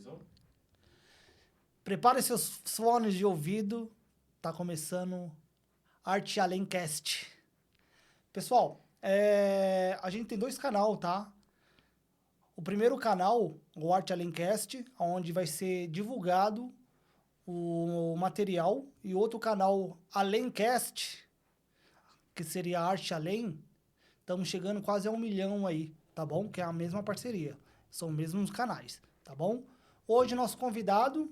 2, 1. Prepare seus fones de ouvido. Tá começando Arte Além Cast. Pessoal, a gente tem 2 canais, tá? O primeiro canal, o Arte Além Cast, onde vai ser divulgado o material. E outro canal, Além Cast, que seria Arte Além. Estamos chegando quase a 1 milhão aí, tá bom? Que é a mesma parceria. São os mesmos canais, tá bom? Hoje, nosso convidado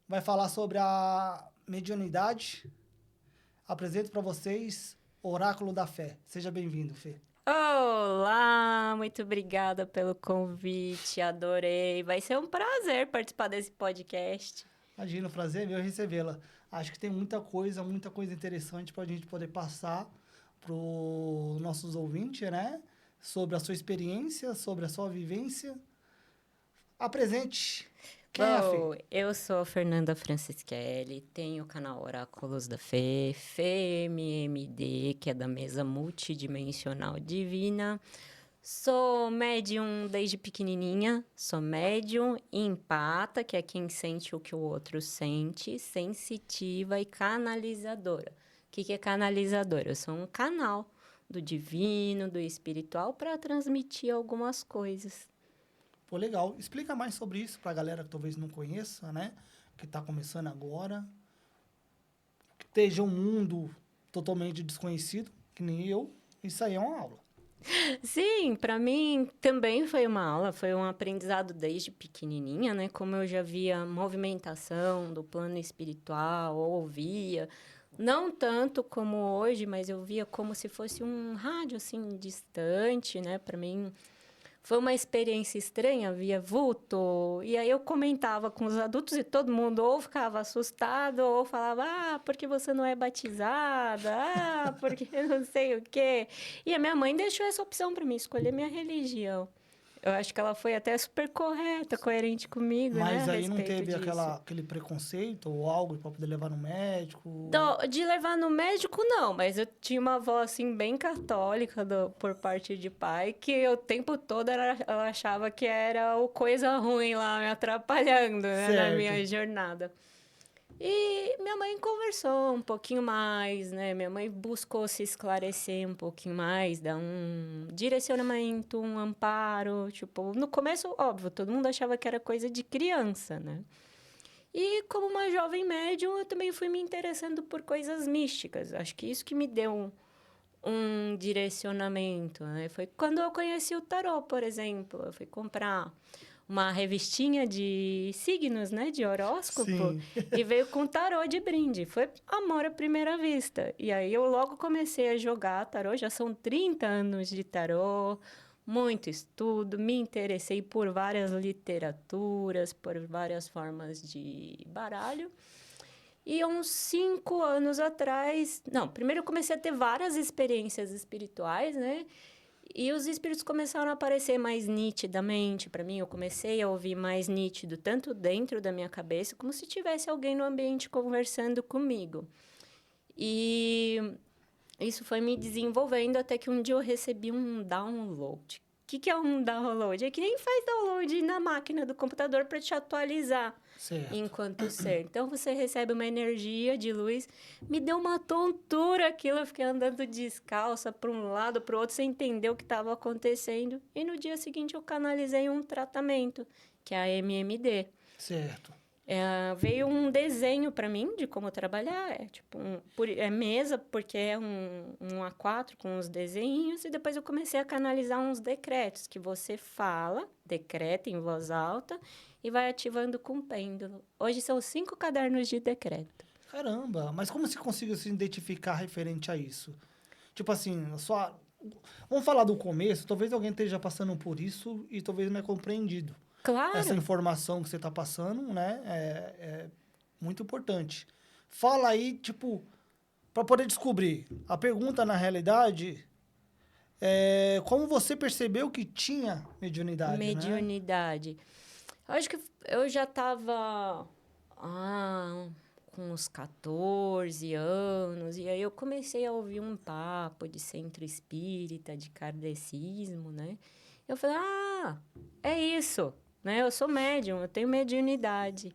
vai falar sobre a mediunidade. Apresento para vocês Oráculo da Fé. Seja bem-vindo, Fê. Olá, muito obrigada pelo convite, adorei. Vai ser um prazer participar desse podcast. Imagina, o prazer é meu recebê-la. Acho que tem muita coisa interessante para a gente poder passar para os nossos ouvintes, né? Sobre a sua experiência, sobre a sua vivência. Apresente. Quem é a Fê? Eu sou a Fernanda Francischelli, tenho o canal Oráculos da Fê, FEMMD, que é da Mesa Multidimensional Divina. Sou médium desde pequenininha, sou médium e empata, que é quem sente o que o outro sente, sensitiva e canalizadora. O que é canalizadora? Eu sou um canal do divino, do espiritual, para transmitir algumas coisas. Pô, legal. Explica mais sobre isso para a galera que talvez não conheça, né? Que está começando agora. Que esteja um mundo totalmente desconhecido, que nem eu. Isso aí é uma aula. Sim, para mim também foi uma aula, foi um aprendizado desde pequenininha, né? Como eu já via movimentação do plano espiritual, ouvia, não tanto como hoje, mas eu via como se fosse um rádio assim distante, né? Para mim foi uma experiência estranha, via vulto. E aí eu comentava com os adultos e todo mundo ou ficava assustado ou falava, porque você não é batizada? Porque não sei o quê. E a minha mãe deixou essa opção para mim, escolher minha religião. Eu acho que ela foi até super correta, coerente comigo, Mas né, a aí não respeito teve disso. aquele preconceito ou algo para poder levar no médico? De levar no médico, não, mas eu tinha uma avó, assim, bem católica por parte de pai, que o tempo todo ela achava que era o coisa ruim lá me atrapalhando, né, na minha jornada. E minha mãe conversou um pouquinho mais, né? Minha mãe buscou se esclarecer um pouquinho mais, dar um direcionamento, um amparo. Tipo, no começo, óbvio, todo mundo achava que era coisa de criança, né? E como uma jovem médium, eu também fui me interessando por coisas místicas. Acho que isso que me deu um direcionamento, né? Foi quando eu conheci o tarô, por exemplo. Eu fui comprar uma revistinha de signos, né? De horóscopo. Sim. E veio com tarô de brinde. Foi amor à primeira vista. E aí eu logo comecei a jogar tarô. Já são 30 anos de tarô. Muito estudo, me interessei por várias literaturas, por várias formas de baralho. E há uns 5 anos atrás... Não, primeiro eu comecei a ter várias experiências espirituais, né? E os espíritos começaram a aparecer mais nitidamente para mim. Eu comecei a ouvir mais nítido, tanto dentro da minha cabeça, como se tivesse alguém no ambiente conversando comigo. E isso foi me desenvolvendo até que um dia eu recebi um download. O que é um download? É que nem faz download na máquina do computador para te atualizar enquanto ser. Então, você recebe uma energia de luz. Me deu uma tontura aquilo. Eu fiquei andando descalça para um lado, para o outro, sem entender o que estava acontecendo. E no dia seguinte, eu canalizei um tratamento, que é a MMD. Certo. Veio um desenho para mim de como trabalhar. É tipo mesa, porque é um A4 com os desenhos. E depois eu comecei a canalizar uns decretos que você fala, decreta em voz alta e vai ativando com pêndulo. Hoje são 5 cadernos de decreto. Caramba, mas como você conseguiu se identificar referente a isso? Tipo assim, vamos falar do começo, talvez alguém esteja passando por isso e talvez não é compreendido. Claro. Essa informação que você está passando, né, é muito importante. Fala aí, tipo, para poder descobrir. A pergunta, na realidade, é como você percebeu que tinha mediunidade, Mediunidade. né? Acho que eu já estava com uns 14 anos, e aí eu comecei a ouvir um papo de centro espírita, de kardecismo, né? Eu falei, é isso, né? Eu sou médium, eu tenho mediunidade.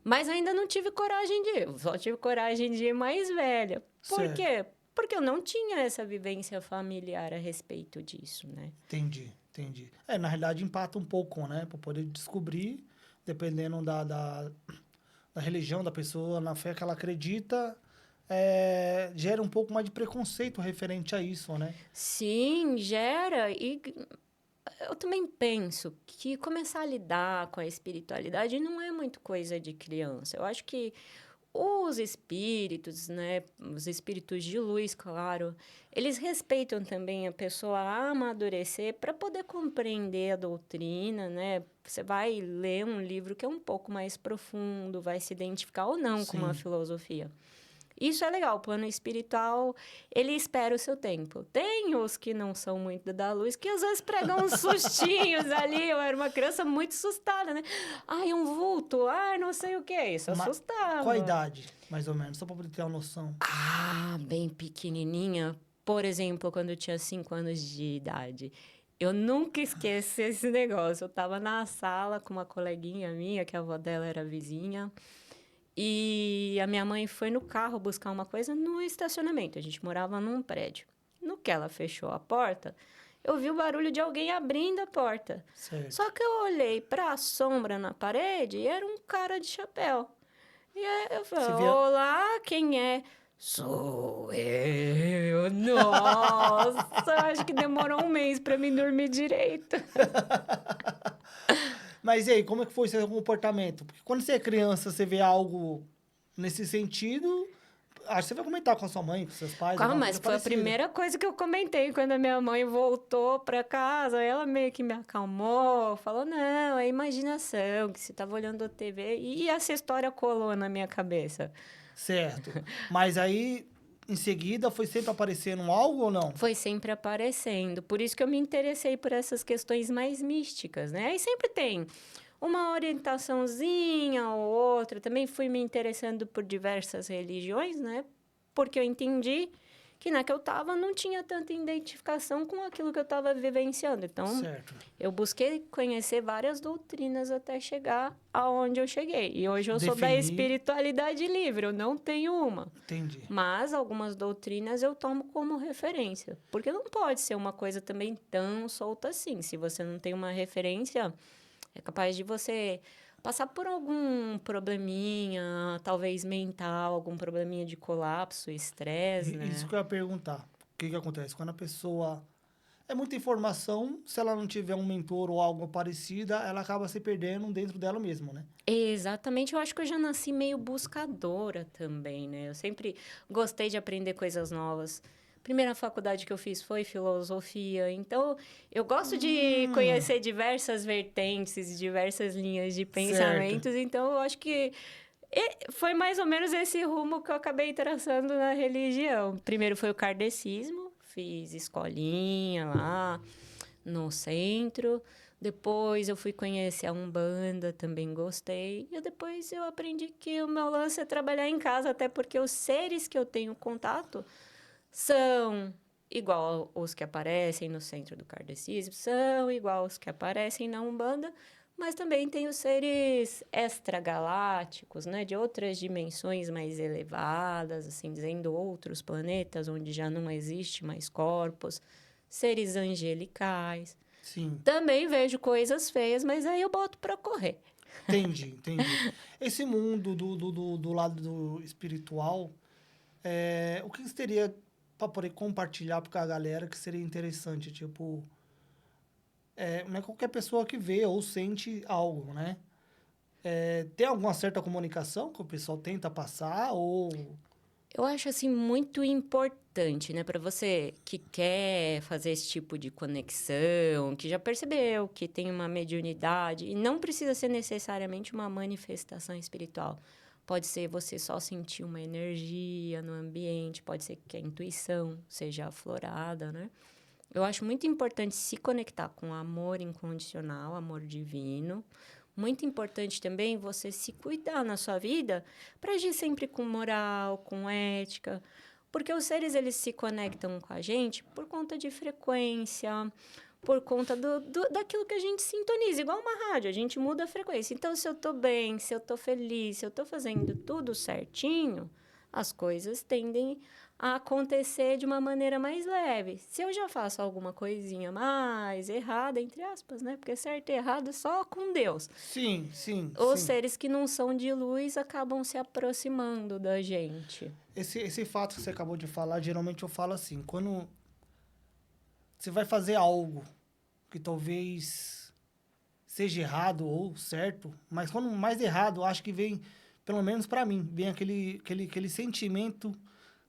Mas ainda não tive coragem de ir. Só tive coragem de ir mais velha. Por Certo. quê? Porque eu não tinha essa vivência familiar a respeito disso, né? Entendi. Na realidade, empata um pouco, né? Para poder descobrir, dependendo da religião da pessoa, na fé que ela acredita, gera um pouco mais de preconceito referente a isso, né? Sim, gera. E eu também penso que começar a lidar com a espiritualidade não é muito coisa de criança. Eu acho que os espíritos, né, os espíritos de luz, claro, eles respeitam também a pessoa a amadurecer para poder compreender a doutrina, né? Você vai ler um livro que é um pouco mais profundo, vai se identificar ou não com uma Sim. filosofia. Isso é legal, o plano espiritual, ele espera o seu tempo. Tem os que não são muito da luz, que às vezes pregam uns sustinhos ali. Eu era uma criança muito assustada, né? Ai, um vulto, ai, não sei o que. Isso Qual a assustava. idade, mais ou menos? Só para poder ter uma noção. Ah, bem pequenininha. Por exemplo, quando eu tinha 5 anos de idade. Eu nunca esqueço esse negócio. Eu estava na sala com uma coleguinha minha, que a avó dela era vizinha. E a minha mãe foi no carro buscar uma coisa no estacionamento. A gente morava num prédio. No que ela fechou a porta, eu vi o barulho de alguém abrindo a porta. Certo. Só que eu olhei para a sombra na parede e era um cara de chapéu. E aí eu falei, Você via... olá, quem é? Sou eu. Nossa, eu acho que demorou um mês para mim dormir direito. Mas e aí, como é que foi o seu comportamento? Porque quando você é criança, você vê algo nesse sentido, acho que você vai comentar com a sua mãe, com seus pais, Calma, alguma mas coisa foi a parecida. primeira coisa que eu comentei quando a minha mãe voltou para casa. Ela meio que me acalmou, falou: não, é imaginação, que você estava olhando a TV. E essa história colou na minha cabeça. Certo. Mas aí, em seguida, foi sempre aparecendo algo ou não? Foi sempre aparecendo. Por isso que eu me interessei por essas questões mais místicas, né? Aí sempre tem uma orientaçãozinha ou outra. Também fui me interessando por diversas religiões, né? Porque eu entendi que na que eu estava não tinha tanta identificação com aquilo que eu estava vivenciando. Então, Certo. eu busquei conhecer várias doutrinas até chegar aonde eu cheguei. E hoje eu sou da Definir. espiritualidade livre, eu não tenho uma. Entendi. Mas algumas doutrinas eu tomo como referência. Porque não pode ser uma coisa também tão solta assim. Se você não tem uma referência, é capaz de você passar por algum probleminha, talvez mental, algum probleminha de colapso, estresse, né? Isso que eu ia perguntar. O que acontece? Quando a pessoa... É muita informação, se ela não tiver um mentor ou algo parecido, ela acaba se perdendo dentro dela mesma, né? Exatamente, eu acho que eu já nasci meio buscadora também, né? Eu sempre gostei de aprender coisas novas. Primeira faculdade que eu fiz foi filosofia, então eu gosto de conhecer diversas vertentes, diversas linhas de Certo. pensamentos, então eu acho que foi mais ou menos esse rumo que eu acabei traçando na religião. Primeiro foi o kardecismo, fiz escolinha lá no centro. Depois eu fui conhecer a Umbanda, também gostei. E depois eu aprendi que o meu lance é trabalhar em casa, até porque os seres que eu tenho contato são igual os que aparecem no centro do kardecismo, são igual os que aparecem na Umbanda, mas também tem os seres extragalácticos, né, de outras dimensões mais elevadas, assim, dizendo outros planetas onde já não existe mais corpos, seres angelicais. Sim. Também vejo coisas feias, mas aí eu boto para correr. Entendi. Esse mundo do lado do espiritual, o que você teria para poder compartilhar com a galera que seria interessante? Tipo, não é qualquer pessoa que vê ou sente algo, né? Tem alguma certa comunicação que o pessoal tenta passar ou... Eu acho assim muito importante, né, para você que quer fazer esse tipo de conexão, que já percebeu que tem uma mediunidade e não precisa ser necessariamente uma manifestação espiritual. Pode ser você só sentir uma energia no ambiente, pode ser que a intuição seja aflorada, né? Eu acho muito importante se conectar com amor incondicional, amor divino. Muito importante também você se cuidar na sua vida para agir sempre com moral, com ética, porque os seres eles se conectam com a gente por conta de frequência, por conta daquilo que a gente sintoniza, igual uma rádio, a gente muda a frequência. Então, se eu tô bem, se eu tô feliz, se eu tô fazendo tudo certinho, as coisas tendem a acontecer de uma maneira mais leve. Se eu já faço alguma coisinha mais errada, entre aspas, né? Porque certo e errado é só com Deus. Sim, sim, Os sim. seres que não são de luz acabam se aproximando da gente. Esse fato que você acabou de falar, geralmente eu falo assim, quando você vai fazer algo que talvez seja errado ou certo, mas quando mais errado, eu acho que vem, pelo menos pra mim, vem aquele sentimento,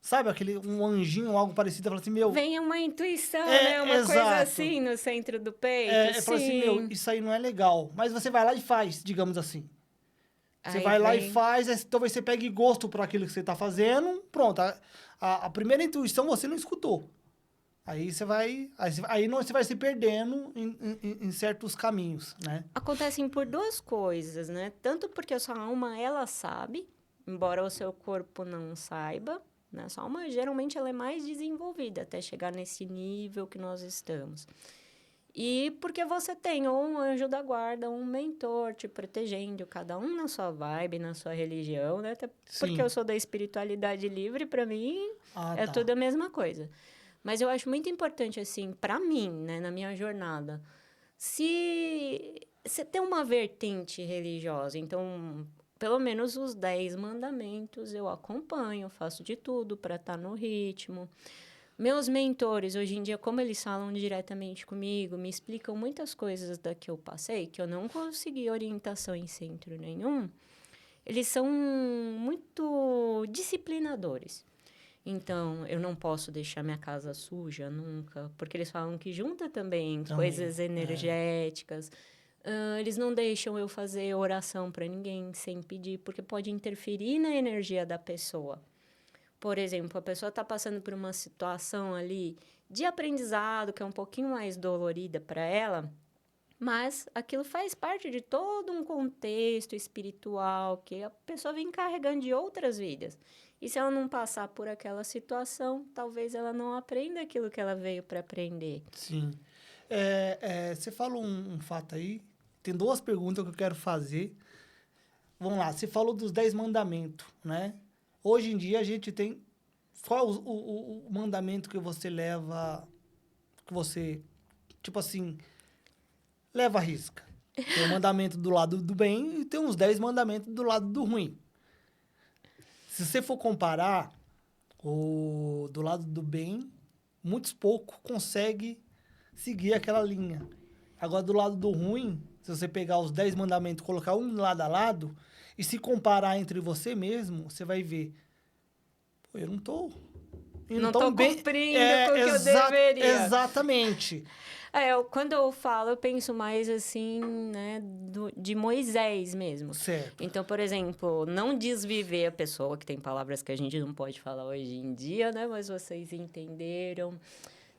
sabe, um anjinho, algo parecido, fala assim, meu, Vem uma intuição, né? Uma coisa exato. assim no centro do peito, Fala assim, meu, sim. isso aí não é legal. Mas você vai lá e faz, digamos assim. Você Aí vai lá e vem. faz, talvez você pegue gosto por aquilo que você tá fazendo, pronto. A primeira intuição você não escutou. Aí você vai. Aí não, você vai se perdendo em certos caminhos, né? Acontecem por duas coisas, né? Tanto porque a sua alma, ela sabe, embora o seu corpo não saiba, né? A sua alma, geralmente, ela é mais desenvolvida até chegar nesse nível que nós estamos. E porque você tem ou um anjo da guarda, um mentor te protegendo, cada um na sua vibe, na sua religião, né? Até porque eu Sim. sou da espiritualidade livre, para mim Ah, é tá. tudo a mesma coisa. Mas eu acho muito importante, assim, para mim, né, na minha jornada, se você tem uma vertente religiosa, então, pelo menos os 10 mandamentos eu acompanho, faço de tudo para estar no ritmo. Meus mentores, hoje em dia, como eles falam diretamente comigo, me explicam muitas coisas da que eu passei, que eu não consegui orientação em centro nenhum, eles são muito disciplinadores. Então, eu não posso deixar minha casa suja nunca, porque eles falam que junta também Também. coisas É. energéticas. Eles não deixam eu fazer oração para ninguém sem pedir, porque pode interferir na energia da pessoa. Por exemplo, a pessoa está passando por uma situação ali de aprendizado que é um pouquinho mais dolorida para ela, mas aquilo faz parte de todo um contexto espiritual que a pessoa vem carregando de outras vidas. E se ela não passar por aquela situação, talvez ela não aprenda aquilo que ela veio para aprender. Sim. Você falou um fato aí. Tem duas perguntas que eu quero fazer. Vamos lá. Você falou dos 10 mandamentos, né? Hoje em dia a gente tem. Qual é o mandamento que você leva. Que você, tipo assim, leva a risca? Tem o mandamento do lado do bem e tem uns 10 mandamentos do lado do ruim. Se você for comparar, o do lado do bem, muitos poucos conseguem seguir aquela linha. Agora, do lado do ruim, se você pegar os 10 mandamentos, colocar um lado a lado, e se comparar entre você mesmo, você vai ver, pô, eu não tô indo Não tão estou bem. cumprindo com o que eu deveria. Exatamente. Quando eu falo, eu penso mais assim, né, de Moisés mesmo. Certo. Então, por exemplo, não desviver a pessoa, que tem palavras que a gente não pode falar hoje em dia, né, mas vocês entenderam.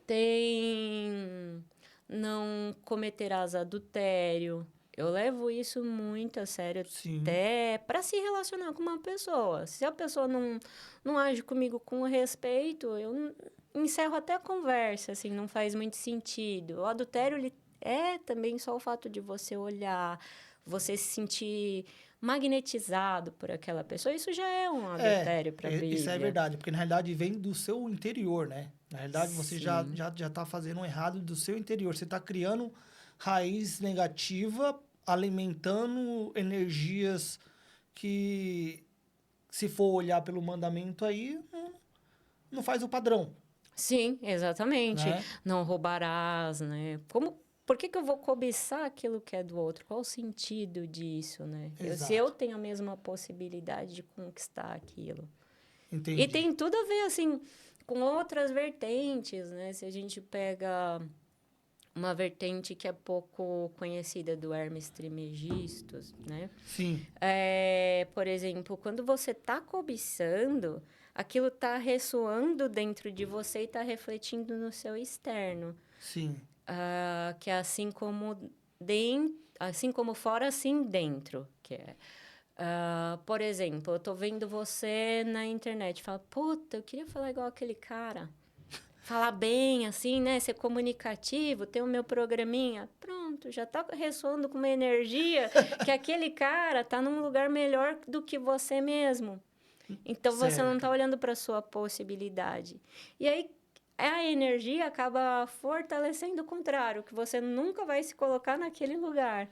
Tem não cometerás adultério. Eu levo isso muito a sério, Sim. até para se relacionar com uma pessoa. Se a pessoa não age comigo com respeito, eu encerro até a conversa, assim, não faz muito sentido. O adultério, ele é também só o fato de você olhar, você se sentir magnetizado por aquela pessoa. Isso já é um adultério para a Isso é Bíblia. verdade, porque na realidade vem do seu interior, né? Na realidade, você Sim. já tá fazendo um errado do seu interior. Você tá criando raiz negativa, alimentando energias que, se for olhar pelo mandamento aí, não faz o padrão, Sim, exatamente. né? Não roubarás, né? Por que eu vou cobiçar aquilo que é do outro? Qual o sentido disso, né? Se eu Exato. tenho a mesma possibilidade de conquistar aquilo. E Entendi. tem tudo a ver, assim, com outras vertentes, né? Se a gente pega uma vertente que é pouco conhecida do Hermes Trismegistus, né? Sim, Por exemplo, quando você está cobiçando, aquilo está ressoando dentro de você e está refletindo no seu externo. sim. Que é assim como fora, assim dentro. Que é. Por exemplo, eu estou vendo você na internet e falo, puta, eu queria falar igual aquele cara. falar bem, assim, né? Ser comunicativo, ter o meu programinha. Pronto, já tá ressoando com uma energia que aquele cara tá num lugar melhor do que você mesmo. Então, você não tá Certo. olhando para sua possibilidade. E aí, a energia acaba fortalecendo o contrário, que você nunca vai se colocar naquele lugar.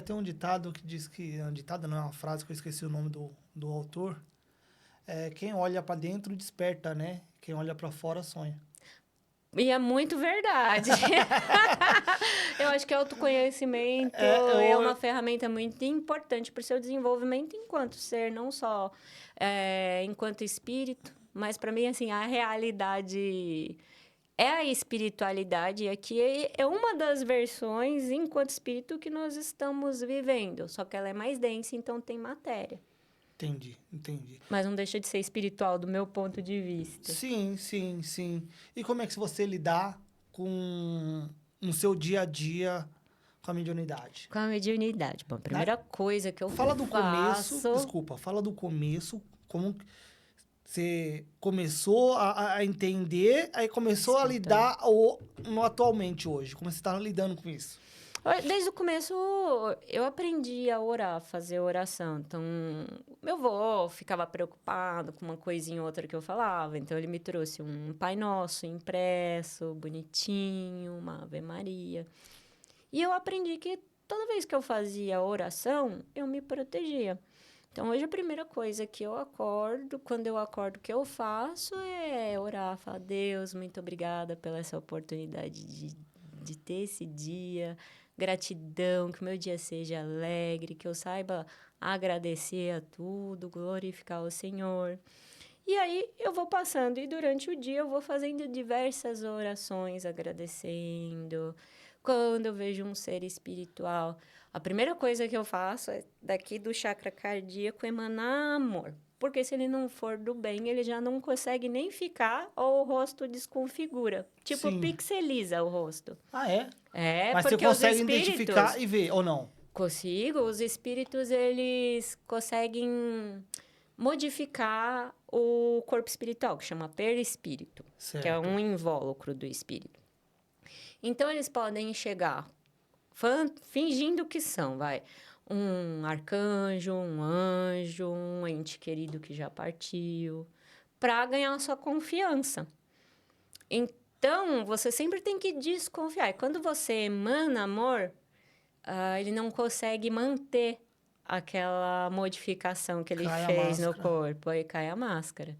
Tem um ditado que diz que... Um ditado não é uma frase que eu esqueci o nome do autor. Quem olha para dentro desperta, né? Quem olha para fora sonha. E é muito verdade. Eu acho que autoconhecimento é Eu... uma ferramenta muito importante para o seu desenvolvimento enquanto ser, não só enquanto espírito, mas para mim, assim, a realidade é a espiritualidade. E aqui é uma das versões enquanto espírito que nós estamos vivendo, só que ela é mais densa, então tem matéria. Entendi. Mas não deixa de ser espiritual do meu ponto de vista. Sim, sim, sim. E como é que você lidar com no seu dia a dia com a mediunidade? Com a mediunidade. Bom, a primeira coisa que eu Fala do começo, faço... desculpa, fala do começo, como você começou a entender, aí começou a lidar no atualmente hoje, como você está lidando com isso? Desde o começo, eu aprendi a orar, fazer oração. Então, meu avô ficava preocupado com uma coisinha ou outra que eu falava. Então, ele me trouxe um Pai Nosso impresso, bonitinho, uma Ave Maria. E eu aprendi que toda vez que eu fazia oração, eu me protegia. Então, hoje a primeira coisa que eu acordo, quando eu acordo, o que eu faço é orar, falar: Deus, muito obrigada pela essa oportunidade de ter esse dia. Gratidão, que o meu dia seja alegre, que eu saiba agradecer a tudo, glorificar o Senhor. E aí eu vou passando e durante o dia eu vou fazendo diversas orações, agradecendo. Quando eu vejo um ser espiritual, a primeira coisa que eu faço é daqui do chakra cardíaco emanar amor. Porque se ele não for do bem, ele já não consegue nem ficar ou o rosto desconfigura. Tipo, Sim. pixeliza o rosto. Ah, é? É, Mas você porque os consegue espíritos... identificar e ver, ou não? Consigo, os espíritos, eles conseguem modificar o corpo espiritual, que chama perispírito, que é Certo. um invólucro do espírito. Então, eles podem chegar fingindo que são, um arcanjo, um anjo, um ente querido que já partiu, para ganhar a sua confiança. Então, você sempre tem que desconfiar. E quando você emana amor, ele não consegue manter aquela modificação que ele fez no corpo. Aí cai a máscara.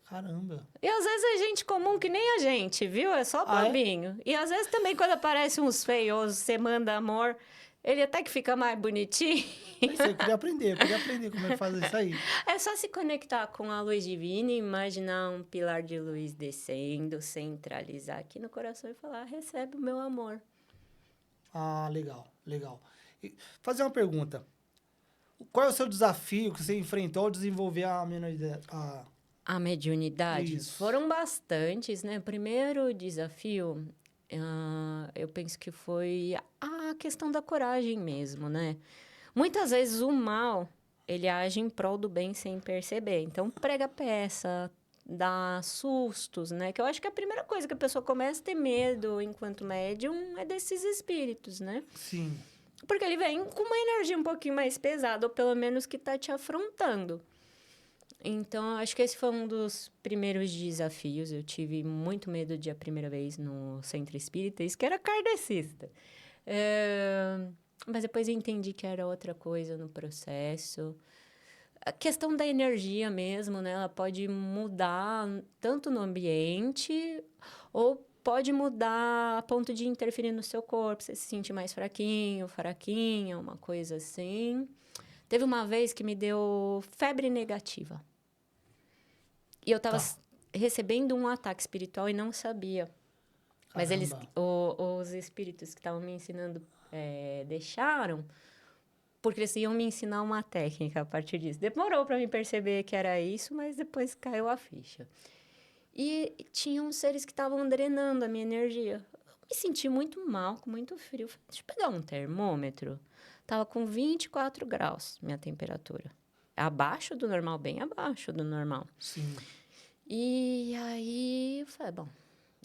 Caramba. E às vezes é gente comum que nem a gente, viu? É só bobinho. E às vezes também quando aparece uns feiosos, você manda amor, ele até que fica mais bonitinho. Eu queria aprender como é que faz isso aí. É só se conectar com a luz divina e imaginar um pilar de luz descendo, centralizar aqui no coração e falar: recebe o meu amor. Ah, legal. E fazer uma pergunta. Qual é o seu desafio que você enfrentou ao desenvolver a mediunidade? A mediunidade? Isso. Foram bastantes, né? O primeiro desafio, eu penso que foi a questão da coragem mesmo, né? Muitas vezes o mal, ele age em prol do bem sem perceber. Então, prega peça, dá sustos, né? Que eu acho que a primeira coisa que a pessoa começa a ter medo enquanto médium é desses espíritos, né? Sim. Porque ele vem com uma energia um pouquinho mais pesada, ou pelo menos que tá te afrontando. Então, acho que esse foi um dos primeiros desafios. Eu tive muito medo de a primeira vez no centro espírita, isso que era kardecista. Mas depois eu entendi que era outra coisa no processo. A questão da energia mesmo, né? Ela pode mudar tanto no ambiente, ou pode mudar a ponto de interferir no seu corpo. Você se sente mais fraquinho, fraquinha, uma coisa assim. Teve uma vez que me deu febre negativa. E eu estava recebendo um ataque espiritual e não sabia. Mas os espíritos que estavam me ensinando deixaram, porque eles iam me ensinar uma técnica a partir disso. Demorou para me perceber que era isso, mas depois caiu a ficha. E tinham seres que estavam drenando a minha energia. Eu me senti muito mal, com muito frio. Falei: deixa eu pegar um termômetro. Tava com 24 graus minha temperatura. Abaixo do normal, bem abaixo do normal. Sim. E aí eu falei: bom,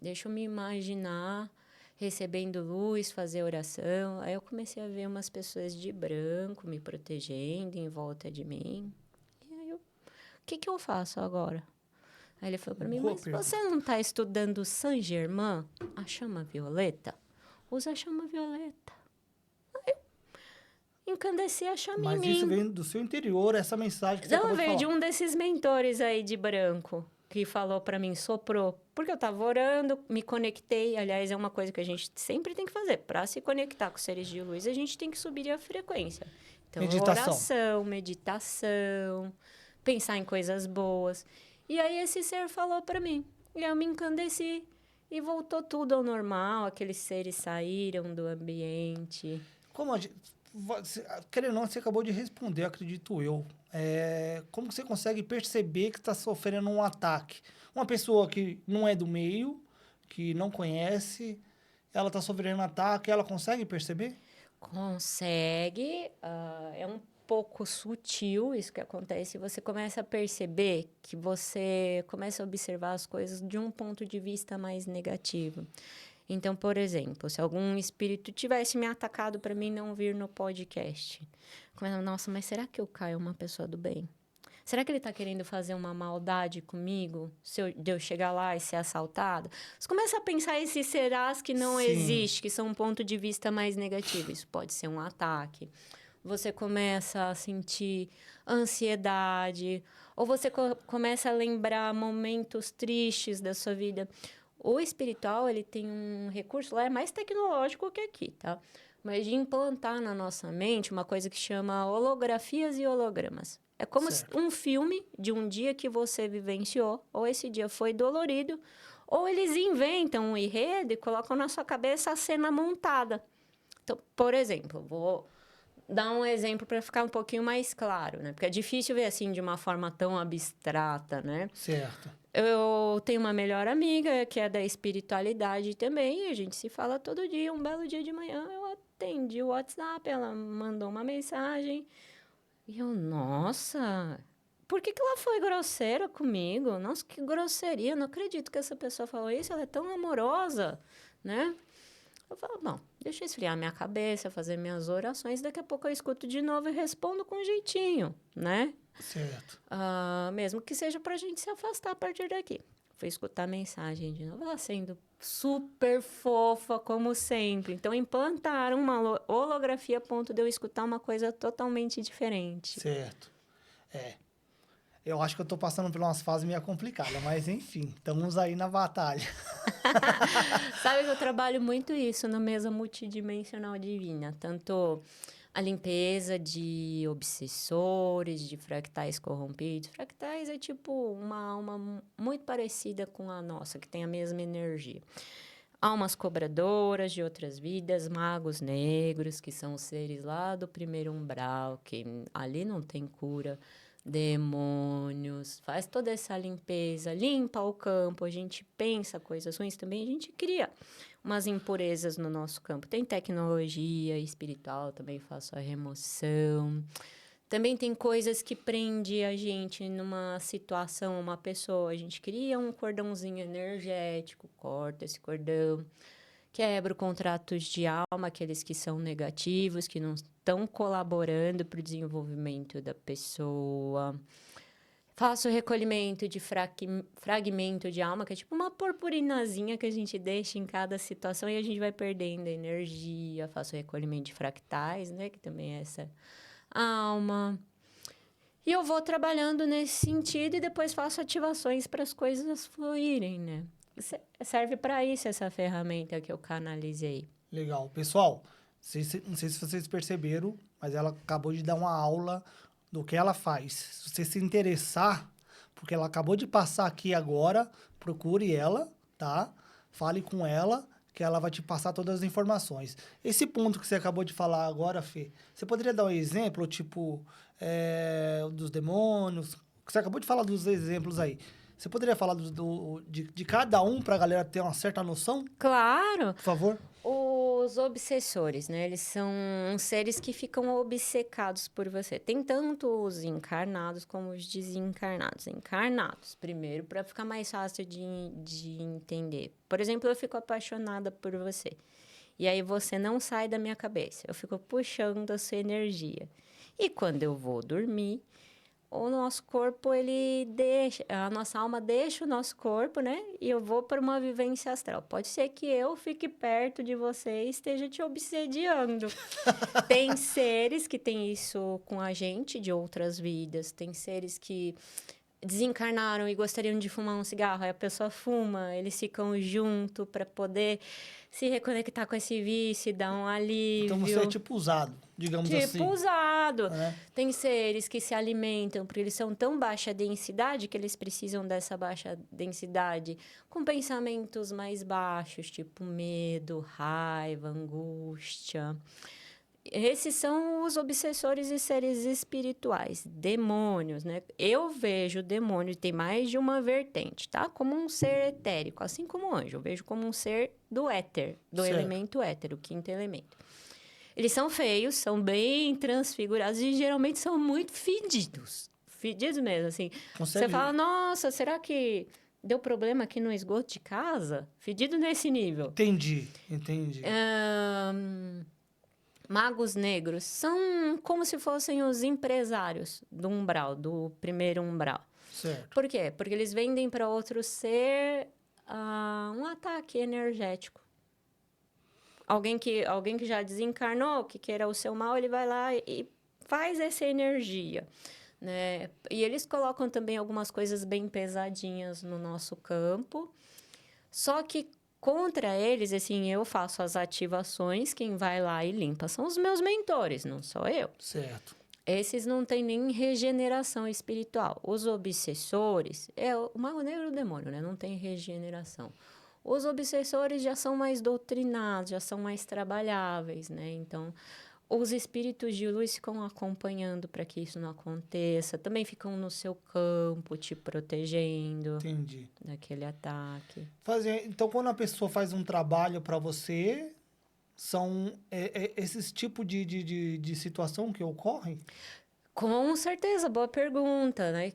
deixa eu me imaginar recebendo luz, fazer oração. Aí eu comecei a ver umas pessoas de branco me protegendo em volta de mim. E aí o que eu faço agora? Aí ele falou para mim, Boa mas pergunta. você não está estudando Saint Germain, a chama violeta? Usa a chama violeta. Aí eu encandeci a chama em Mas mim. isso vem do seu interior, essa mensagem que você Não, acabou de veio de falar. um desses mentores aí de branco que falou para mim, soprou. Porque eu estava orando, me conectei. Aliás, é uma coisa que a gente sempre tem que fazer. Para se conectar com seres de luz, a gente tem que subir a frequência. Então, Meditação. oração, meditação, pensar em coisas boas. E aí esse ser falou para mim. E eu me encandeci. E voltou tudo ao normal. Aqueles seres saíram do ambiente. Como a gente, querendo ou não, você acabou de responder, acredito eu. Como que você consegue perceber que está sofrendo um ataque? Uma pessoa que não é do meio, que não conhece, ela está sofrendo um ataque, ela consegue perceber? Consegue, é um pouco sutil isso que acontece. Você começa a perceber que você começa a observar as coisas de um ponto de vista mais negativo. Então, por exemplo, se algum espírito tivesse me atacado para mim não vir no podcast, começa, nossa, mas será que o Caio é uma pessoa do bem? Será que ele está querendo fazer uma maldade comigo? De eu chegar lá e ser assaltado? Você começa a pensar esses serás que não Sim. existem, que são um ponto de vista mais negativo. Isso pode ser um ataque. Você começa a sentir ansiedade. Ou você começa a lembrar momentos tristes da sua vida. O espiritual, ele tem um recurso lá, é mais tecnológico que aqui, tá? Mas de implantar na nossa mente uma coisa que chama holografias e hologramas. É como um filme de um dia que você vivenciou, ou esse dia foi dolorido, ou eles inventam um enredo e colocam na sua cabeça a cena montada. Então, por exemplo, vou dar um exemplo para ficar um pouquinho mais claro, né? Porque é difícil ver assim de uma forma tão abstrata, né? Certo. Eu tenho uma melhor amiga que é da espiritualidade também, e a gente se fala todo dia. Um belo dia de manhã eu atendi o WhatsApp, ela mandou uma mensagem. E eu, nossa, por que ela foi grosseira comigo? Nossa, que grosseria, não acredito que essa pessoa falou isso, ela é tão amorosa, né? Eu falo, bom, deixa eu esfriar minha cabeça, fazer minhas orações, daqui a pouco eu escuto de novo e respondo com jeitinho, né? Certo. Mesmo que seja pra gente se afastar a partir daqui. Fui escutar a mensagem de novo, ela sendo super fofa, como sempre. Então, implantaram uma holografia a ponto de eu escutar uma coisa totalmente diferente. Certo. Eu acho que eu tô passando por umas fases meio complicadas, mas enfim, estamos aí na batalha. Sabe que eu trabalho muito isso na mesa multidimensional divina. Tanto a limpeza de obsessores, de fractais corrompidos. Fractais é tipo uma alma muito parecida com a nossa, que tem a mesma energia. Almas cobradoras de outras vidas, magos negros, que são os seres lá do primeiro umbral, que ali não tem cura. Demônios, faz toda essa limpeza, limpa o campo, a gente pensa coisas ruins também, a gente cria umas impurezas no nosso campo. Tem tecnologia espiritual, também faço a remoção. Também tem coisas que prende a gente numa situação, uma pessoa, a gente cria um cordãozinho energético, corta esse cordão, quebra contratos de alma, aqueles que são negativos, que não estão colaborando para o desenvolvimento da pessoa. Faço o recolhimento de fragmento de alma, que é tipo uma purpurinazinha que a gente deixa em cada situação e a gente vai perdendo energia. Faço o recolhimento de fractais, né? Que também é essa alma. E eu vou trabalhando nesse sentido e depois faço ativações para as coisas fluírem, né? Serve para isso essa ferramenta que eu canalizei. Legal. Pessoal, não sei se vocês perceberam, mas ela acabou de dar uma aula do que ela faz. Se você se interessar, porque ela acabou de passar aqui agora, procure ela, tá? Fale com ela, que ela vai te passar todas as informações. Esse ponto que você acabou de falar agora, Fê, você poderia dar um exemplo, tipo, dos demônios? Você acabou de falar dos exemplos aí. Você poderia falar de cada um para a galera ter uma certa noção? Claro! Por favor. Os obsessores, né? Eles são seres que ficam obcecados por você. Tem tanto os encarnados como os desencarnados. Encarnados, primeiro, para ficar mais fácil de entender. Por exemplo, eu fico apaixonada por você. E aí você não sai da minha cabeça. Eu fico puxando a sua energia. E quando eu vou dormir, o nosso corpo, ele deixa, a nossa alma deixa o nosso corpo, né? E eu vou para uma vivência astral. Pode ser que eu fique perto de você e esteja te obsediando. Tem seres que têm isso com a gente de outras vidas. Tem seres que desencarnaram e gostariam de fumar um cigarro. Aí a pessoa fuma, eles ficam junto para poder se reconectar com esse vício, dar um alívio. Então você é tipo usado, digamos assim. Tipo usado. É. Tem seres que se alimentam porque eles são tão baixa densidade que eles precisam dessa baixa densidade com pensamentos mais baixos, tipo medo, raiva, angústia. Esses são os obsessores e seres espirituais, demônios, né? Eu vejo o demônio, tem mais de uma vertente, tá? Como um ser etérico, assim como o anjo. Eu vejo como um ser do éter, do Certo. elemento éter, o quinto elemento. Eles são feios, são bem transfigurados e geralmente são muito fedidos. Fedidos mesmo, assim. Consegue- Você fala, nossa, será que deu problema aqui no esgoto de casa? Fedido nesse nível. Entendi. Magos negros são como se fossem os empresários do umbral, do primeiro umbral. Certo. Por quê? Porque eles vendem para outro ser um ataque energético. Alguém que já desencarnou, que queira o seu mal, ele vai lá e faz essa energia, né? E eles colocam também algumas coisas bem pesadinhas no nosso campo. Só que contra eles, assim, eu faço as ativações, quem vai lá e limpa são os meus mentores, não sou eu. Certo. Esses não têm nem regeneração espiritual. Os obsessores, o mago negro é o demônio, né? Não tem regeneração. Os obsessores já são mais doutrinados, já são mais trabalháveis, né? Então, os espíritos de luz ficam acompanhando para que isso não aconteça. Também ficam no seu campo, te protegendo Entendi. daquele ataque. Então, quando a pessoa faz um trabalho para você, são esses tipos de situação que ocorrem? Com certeza, boa pergunta, né?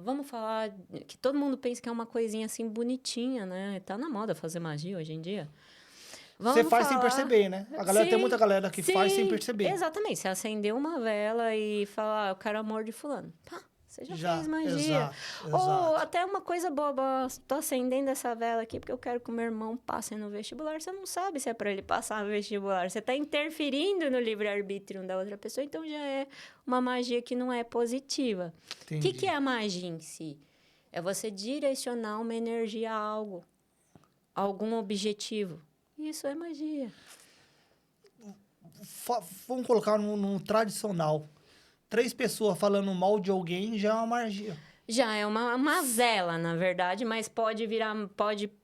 Vamos falar que todo mundo pensa que é uma coisinha assim bonitinha, né? Tá na moda fazer magia hoje em dia. Você faz sem perceber, né? Tem muita galera que faz sem perceber. Exatamente. Você acendeu uma vela e fala, eu quero amor de fulano. Pá, você já fez magia. Exato. Ou até uma coisa boba, tô acendendo essa vela aqui porque eu quero que o meu irmão passe no vestibular. Você não sabe se é para ele passar no vestibular. Você tá interferindo no livre-arbítrio da outra pessoa, então já é uma magia que não é positiva. O que é a magia em si? É você direcionar uma energia a algo, a algum objetivo. Isso é magia. Vamos colocar no tradicional. 3 pessoas falando mal de alguém já é uma magia. Já é uma mazela, na verdade, mas pode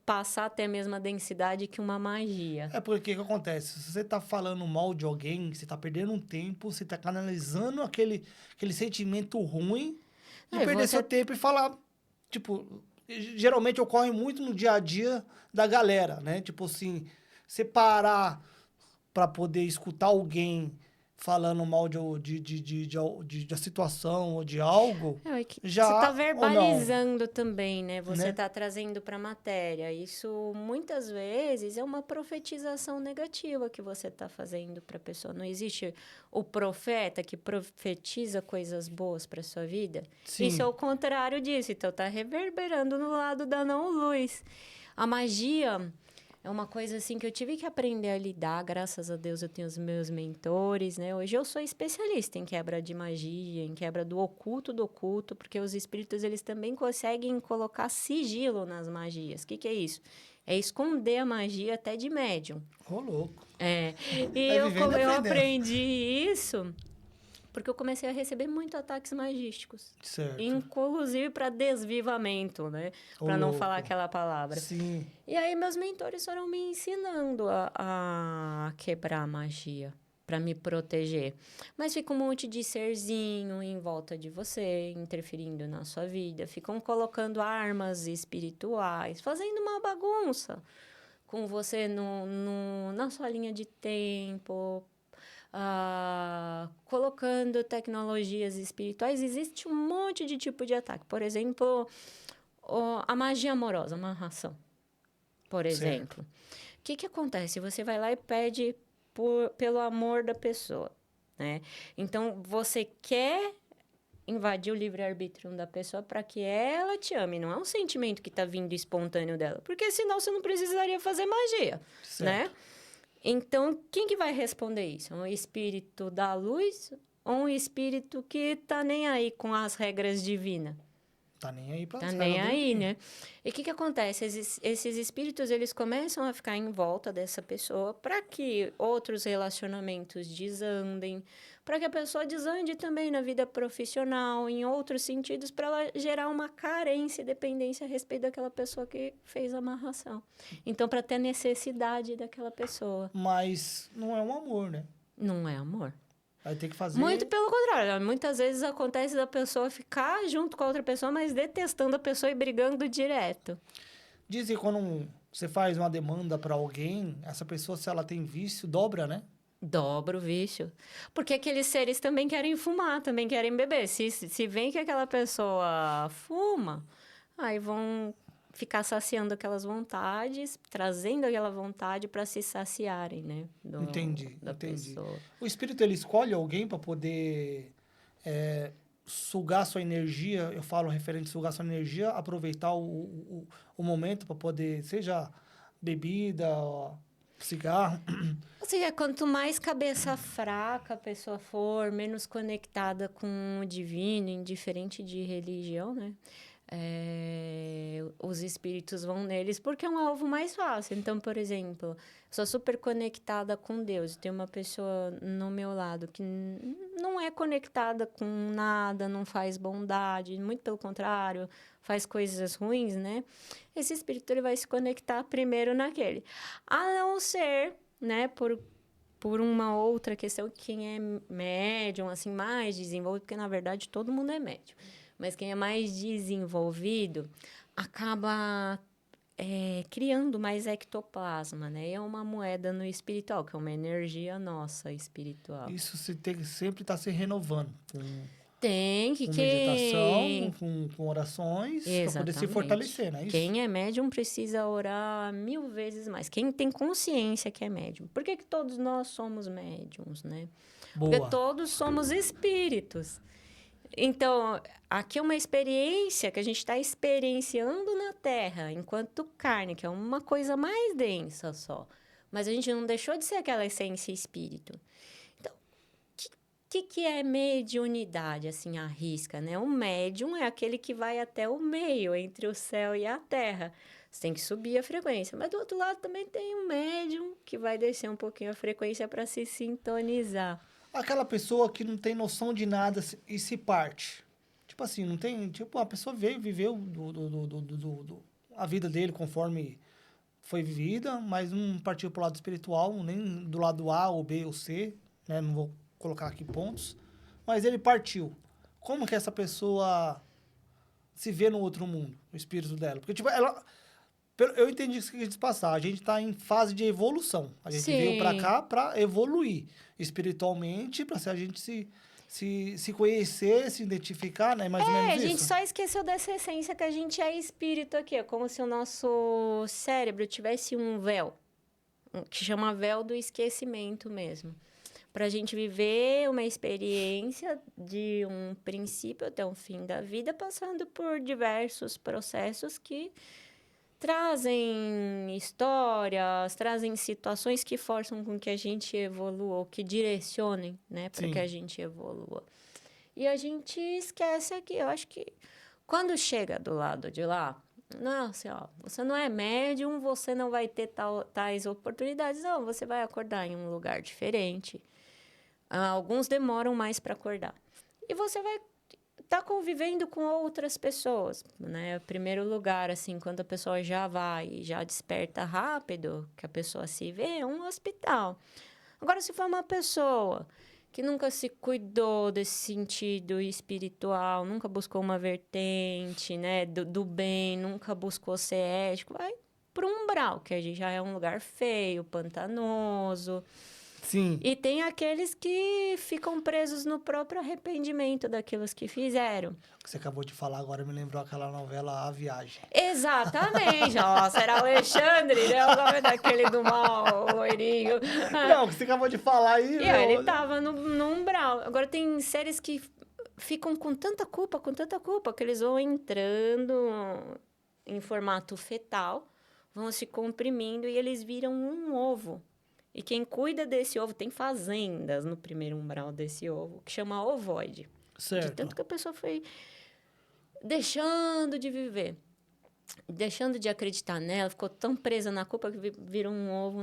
passar até a mesma densidade que uma magia. É porque o que acontece? Se você tá falando mal de alguém, você tá perdendo um tempo, você tá canalizando aquele sentimento ruim e perder seu tempo e falar, tipo, geralmente ocorre muito no dia a dia da galera, né? Tipo assim, você parar para poder escutar alguém falando mal de situação ou de algo, já você está verbalizando também, né? Você está trazendo para a matéria. Isso, muitas vezes, é uma profetização negativa que você está fazendo para a pessoa. Não existe o profeta que profetiza coisas boas para sua vida? Sim. Isso é o contrário disso. Então, está reverberando no lado da não-luz. A magia é uma coisa assim que eu tive que aprender a lidar. Graças a Deus eu tenho os meus mentores, né? Hoje eu sou especialista em quebra de magia, em quebra do oculto, porque os espíritos eles também conseguem colocar sigilo nas magias. O que é isso? É esconder a magia até de médium. Ô, louco. E eu aprendi isso porque eu comecei a receber muito ataques magísticos. Certo. Inclusive para desvivamento, né? Para não falar aquela palavra. Sim. E aí meus mentores foram me ensinando a quebrar a magia, para me proteger. Mas fica um monte de serzinho em volta de você, interferindo na sua vida. Ficam colocando armas espirituais, fazendo uma bagunça. com você na sua linha de tempo, colocando tecnologias espirituais. Existe um monte de tipo de ataque. Por exemplo, a magia amorosa, amarração, por exemplo. O que acontece? Você vai lá e pede pelo amor da pessoa, né? Então, você quer invadir o livre-arbítrio da pessoa para que ela te ame. Não é um sentimento que está vindo espontâneo dela. Porque senão você não precisaria fazer magia, né? Então, quem que vai responder isso? Um espírito da luz ou um espírito que tá nem aí com as regras divinas? Tá nem aí pra Tá nem aí, né? E o que acontece? Esses espíritos, eles começam a ficar em volta dessa pessoa para que outros relacionamentos desandem, para que a pessoa desande também na vida profissional, em outros sentidos, para ela gerar uma carência e dependência a respeito daquela pessoa que fez a amarração. Então, para ter necessidade daquela pessoa. Mas não é um amor, né? Não é amor. Vai ter que fazer... Muito pelo contrário. Muitas vezes acontece da pessoa ficar junto com a outra pessoa, mas detestando a pessoa e brigando direto. Dizem que quando você faz uma demanda para alguém, essa pessoa, se ela tem vício, dobra, né? Dobra o vício. Porque aqueles seres também querem fumar, também querem beber. Se vem que aquela pessoa fuma, aí vão ficar saciando aquelas vontades, trazendo aquela vontade para se saciarem, né? Entendi. Pessoa. O espírito, ele escolhe alguém para poder sugar sua energia, eu falo referente a sugar sua energia, aproveitar o momento para poder, seja bebida, cigarro. Ou seja, quanto mais cabeça fraca a pessoa for, menos conectada com o divino, indiferente de religião, né? Os espíritos vão neles porque é um alvo mais fácil. Então, por exemplo, sou super conectada com Deus. Tem uma pessoa no meu lado que não é conectada com nada, não faz bondade, muito pelo contrário, faz coisas ruins, né? Esse espírito ele vai se conectar primeiro naquele. A não ser, né, por uma outra questão, quem é médium, assim, mais desenvolvido, porque, na verdade, todo mundo é médium. Mas quem é mais desenvolvido acaba criando mais ectoplasma, né? É uma moeda no espiritual, que é uma energia nossa espiritual. Isso você tem que sempre estar se renovando. Tem que... Com meditação, com orações, para poder se fortalecer, né? Quem é médium precisa orar 1000 vezes mais. Quem tem consciência que é médium. Por que todos nós somos médiums, né? Boa. Porque todos somos espíritos. Então, aqui é uma experiência que a gente está experienciando na Terra, enquanto carne, que é uma coisa mais densa só. Mas a gente não deixou de ser aquela essência espírito. Então, o que é mediunidade, assim, à risca, né? O médium é aquele que vai até o meio, entre o céu e a Terra. Você tem que subir a frequência. Mas do outro lado também tem um médium que vai descer um pouquinho a frequência para se sintonizar. Aquela pessoa que não tem noção de nada e se parte. Tipo assim, não tem... Tipo, a pessoa viveu a vida dele conforme foi vivida, mas não partiu pro lado espiritual, nem do lado A ou B ou C, né? Não vou colocar aqui pontos. Mas ele partiu. Como que essa pessoa se vê no outro mundo, o espírito dela? Porque, tipo, ela... Eu entendi isso que quis passar. A gente está em fase de evolução. A gente veio para cá para evoluir espiritualmente, para a gente se conhecer, se identificar, né? Mais ou menos isso. A gente só esqueceu dessa essência que a gente é espírito aqui. É como se o nosso cérebro tivesse um véu, que chama véu do esquecimento mesmo. Para a gente viver uma experiência de um princípio até um fim da vida, passando por diversos processos que trazem histórias, trazem situações que forçam com que a gente evolua, ou que direcionem, né, para que a gente evolua. E a gente esquece aqui, eu acho que quando chega do lado de lá, não, assim, ó, você não é médium, você não vai ter tais oportunidades, não, você vai acordar em um lugar diferente. Alguns demoram mais para acordar. E você vai tá convivendo com outras pessoas, né? Primeiro lugar, assim, quando a pessoa já vai, já desperta rápido, que a pessoa se vê, é um hospital. Agora, se for uma pessoa que nunca se cuidou desse sentido espiritual, nunca buscou uma vertente, né, do bem, nunca buscou ser ético, vai pro umbral, que já é um lugar feio, pantanoso. Sim. E tem aqueles que ficam presos no próprio arrependimento daquilo que fizeram. O que você acabou de falar agora me lembrou aquela novela A Viagem. Exatamente. Nossa, era Alexandre, né? O nome daquele do mal, o loirinho. Não, o que você acabou de falar aí, E meu... aí ele tava no umbral. Agora tem séries que ficam com tanta culpa, que eles vão entrando em formato fetal, vão se comprimindo e eles viram um ovo. E quem cuida desse ovo, tem fazendas no primeiro umbral desse ovo, que chama ovoide. Certo. De tanto que a pessoa foi deixando de viver, deixando de acreditar nela, ficou tão presa na culpa que virou um ovo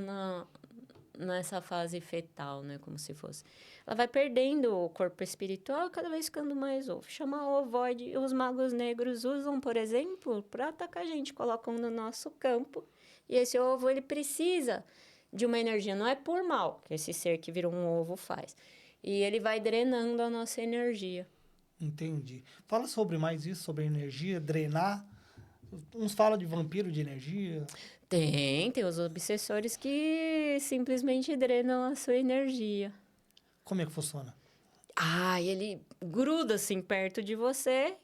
nessa fase fetal, né? Como se fosse. Ela vai perdendo o corpo espiritual, cada vez ficando mais ovo. Chama ovoide. E os magos negros usam, por exemplo, para atacar a gente. Colocam no nosso campo. E esse ovo, ele precisa de uma energia. Não é por mal que esse ser que virou um ovo faz. E ele vai drenando a nossa energia. Entendi. Fala sobre mais isso, sobre energia, drenar. Uns falam de vampiro de energia. Tem os obsessores que simplesmente drenam a sua energia. Como é que funciona? Ele gruda assim perto de você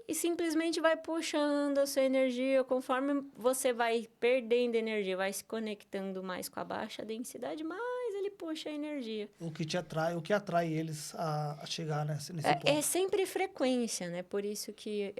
e simplesmente vai puxando a sua energia. Conforme você vai perdendo energia, vai se conectando mais com a baixa densidade, mais ele puxa a energia. O que atrai eles a chegar nesse ponto. É sempre frequência, né? Por isso que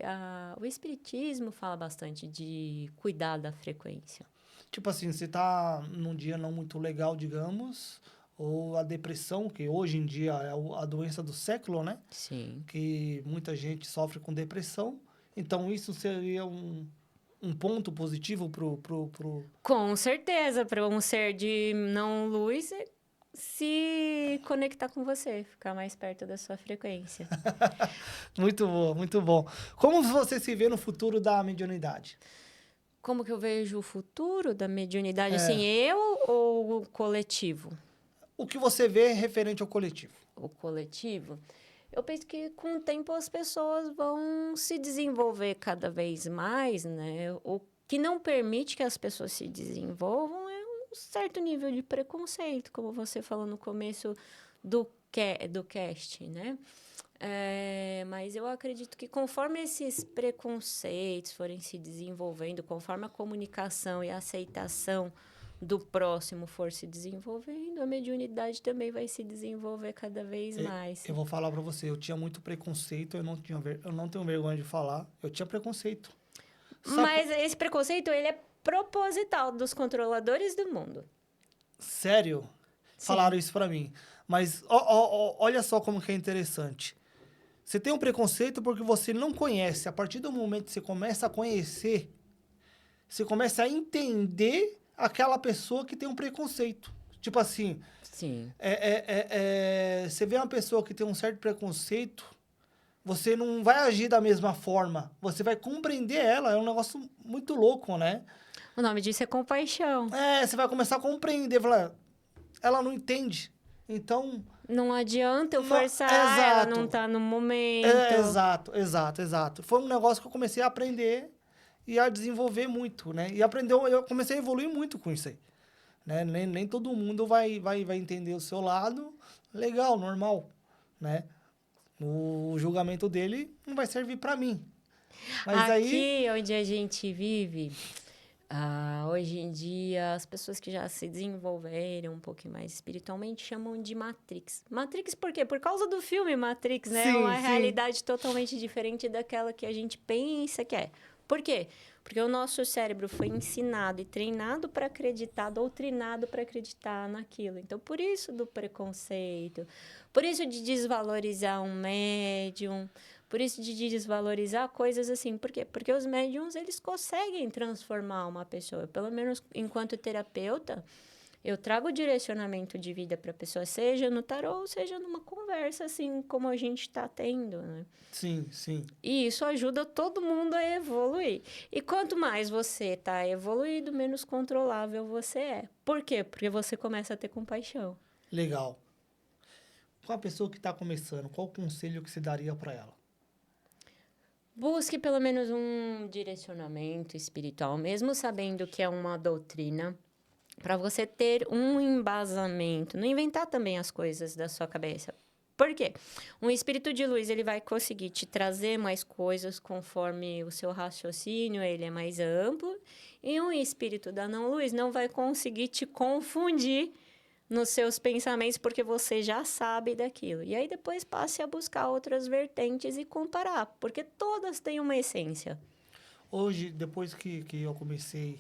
o espiritismo fala bastante de cuidar da frequência. Tipo assim, você tá num dia não muito legal, digamos, ou a depressão, que hoje em dia é a doença do século, né? Sim. Que muita gente sofre com depressão. Então, isso seria um ponto positivo pro... Com certeza, para um ser de não luz se conectar com você, ficar mais perto da sua frequência. Muito bom, muito bom. Como você se vê no futuro da mediunidade? Como que eu vejo o futuro da mediunidade? Assim, eu ou o coletivo? O que você vê referente ao coletivo? O coletivo? Eu penso que com o tempo as pessoas vão se desenvolver cada vez mais, né? O que não permite que as pessoas se desenvolvam é um certo nível de preconceito, como você falou no começo do cast, né? Mas eu acredito que conforme esses preconceitos forem se desenvolvendo, conforme a comunicação e a aceitação do próximo for se desenvolvendo, a mediunidade também vai se desenvolver cada vez mais. Eu vou falar pra você, eu tinha muito preconceito, eu não tenho vergonha de falar, eu tinha preconceito. Mas esse preconceito, ele é proposital dos controladores do mundo. Sério? Sim. Falaram isso pra mim. Mas olha só como que é interessante. Você tem um preconceito porque você não conhece. A partir do momento que você começa a conhecer, você começa a entender aquela pessoa que tem um preconceito. Tipo assim... Sim. Você vê uma pessoa que tem um certo preconceito, você não vai agir da mesma forma. Você vai compreender ela. É um negócio muito louco, né? O nome disso é compaixão. Você vai começar a compreender. Falar, ela não entende. Então... Não adianta eu forçar, ela não tá no momento. Exato. Foi um negócio que eu comecei a aprender e a desenvolver muito, né? E eu comecei a evoluir muito com isso aí. Né? Nem todo mundo vai entender o seu lado. Legal, normal, né? O julgamento dele não vai servir para mim. Mas aqui onde a gente vive... hoje em dia, as pessoas que já se desenvolveram um pouquinho mais espiritualmente chamam de Matrix. Matrix por quê? Por causa do filme Matrix, né? Sim, uma sim. realidade totalmente diferente daquela que a gente pensa que é. Por quê? Porque o nosso cérebro foi ensinado e treinado para acreditar, doutrinado para acreditar naquilo. Então, por isso do preconceito, por isso de desvalorizar um médium... Por isso de desvalorizar coisas assim. Por quê? Porque os médiums, eles conseguem transformar uma pessoa. Pelo menos, enquanto terapeuta, eu trago o direcionamento de vida para a pessoa, seja no tarô, seja numa conversa, assim, como a gente está tendo, né? Sim. E isso ajuda todo mundo a evoluir. E quanto mais você está evoluído, menos controlável você é. Por quê? Porque você começa a ter compaixão. Legal. Com a pessoa que está começando, qual o conselho que você daria para ela? Busque pelo menos um direcionamento espiritual, mesmo sabendo que é uma doutrina, para você ter um embasamento, não inventar também as coisas da sua cabeça. Por quê? Um espírito de luz, ele vai conseguir te trazer mais coisas conforme o seu raciocínio, ele é mais amplo, e um espírito da não-luz não vai conseguir te confundir nos seus pensamentos, porque você já sabe daquilo. E aí depois passe a buscar outras vertentes e comparar, porque todas têm uma essência. Hoje, depois que eu comecei...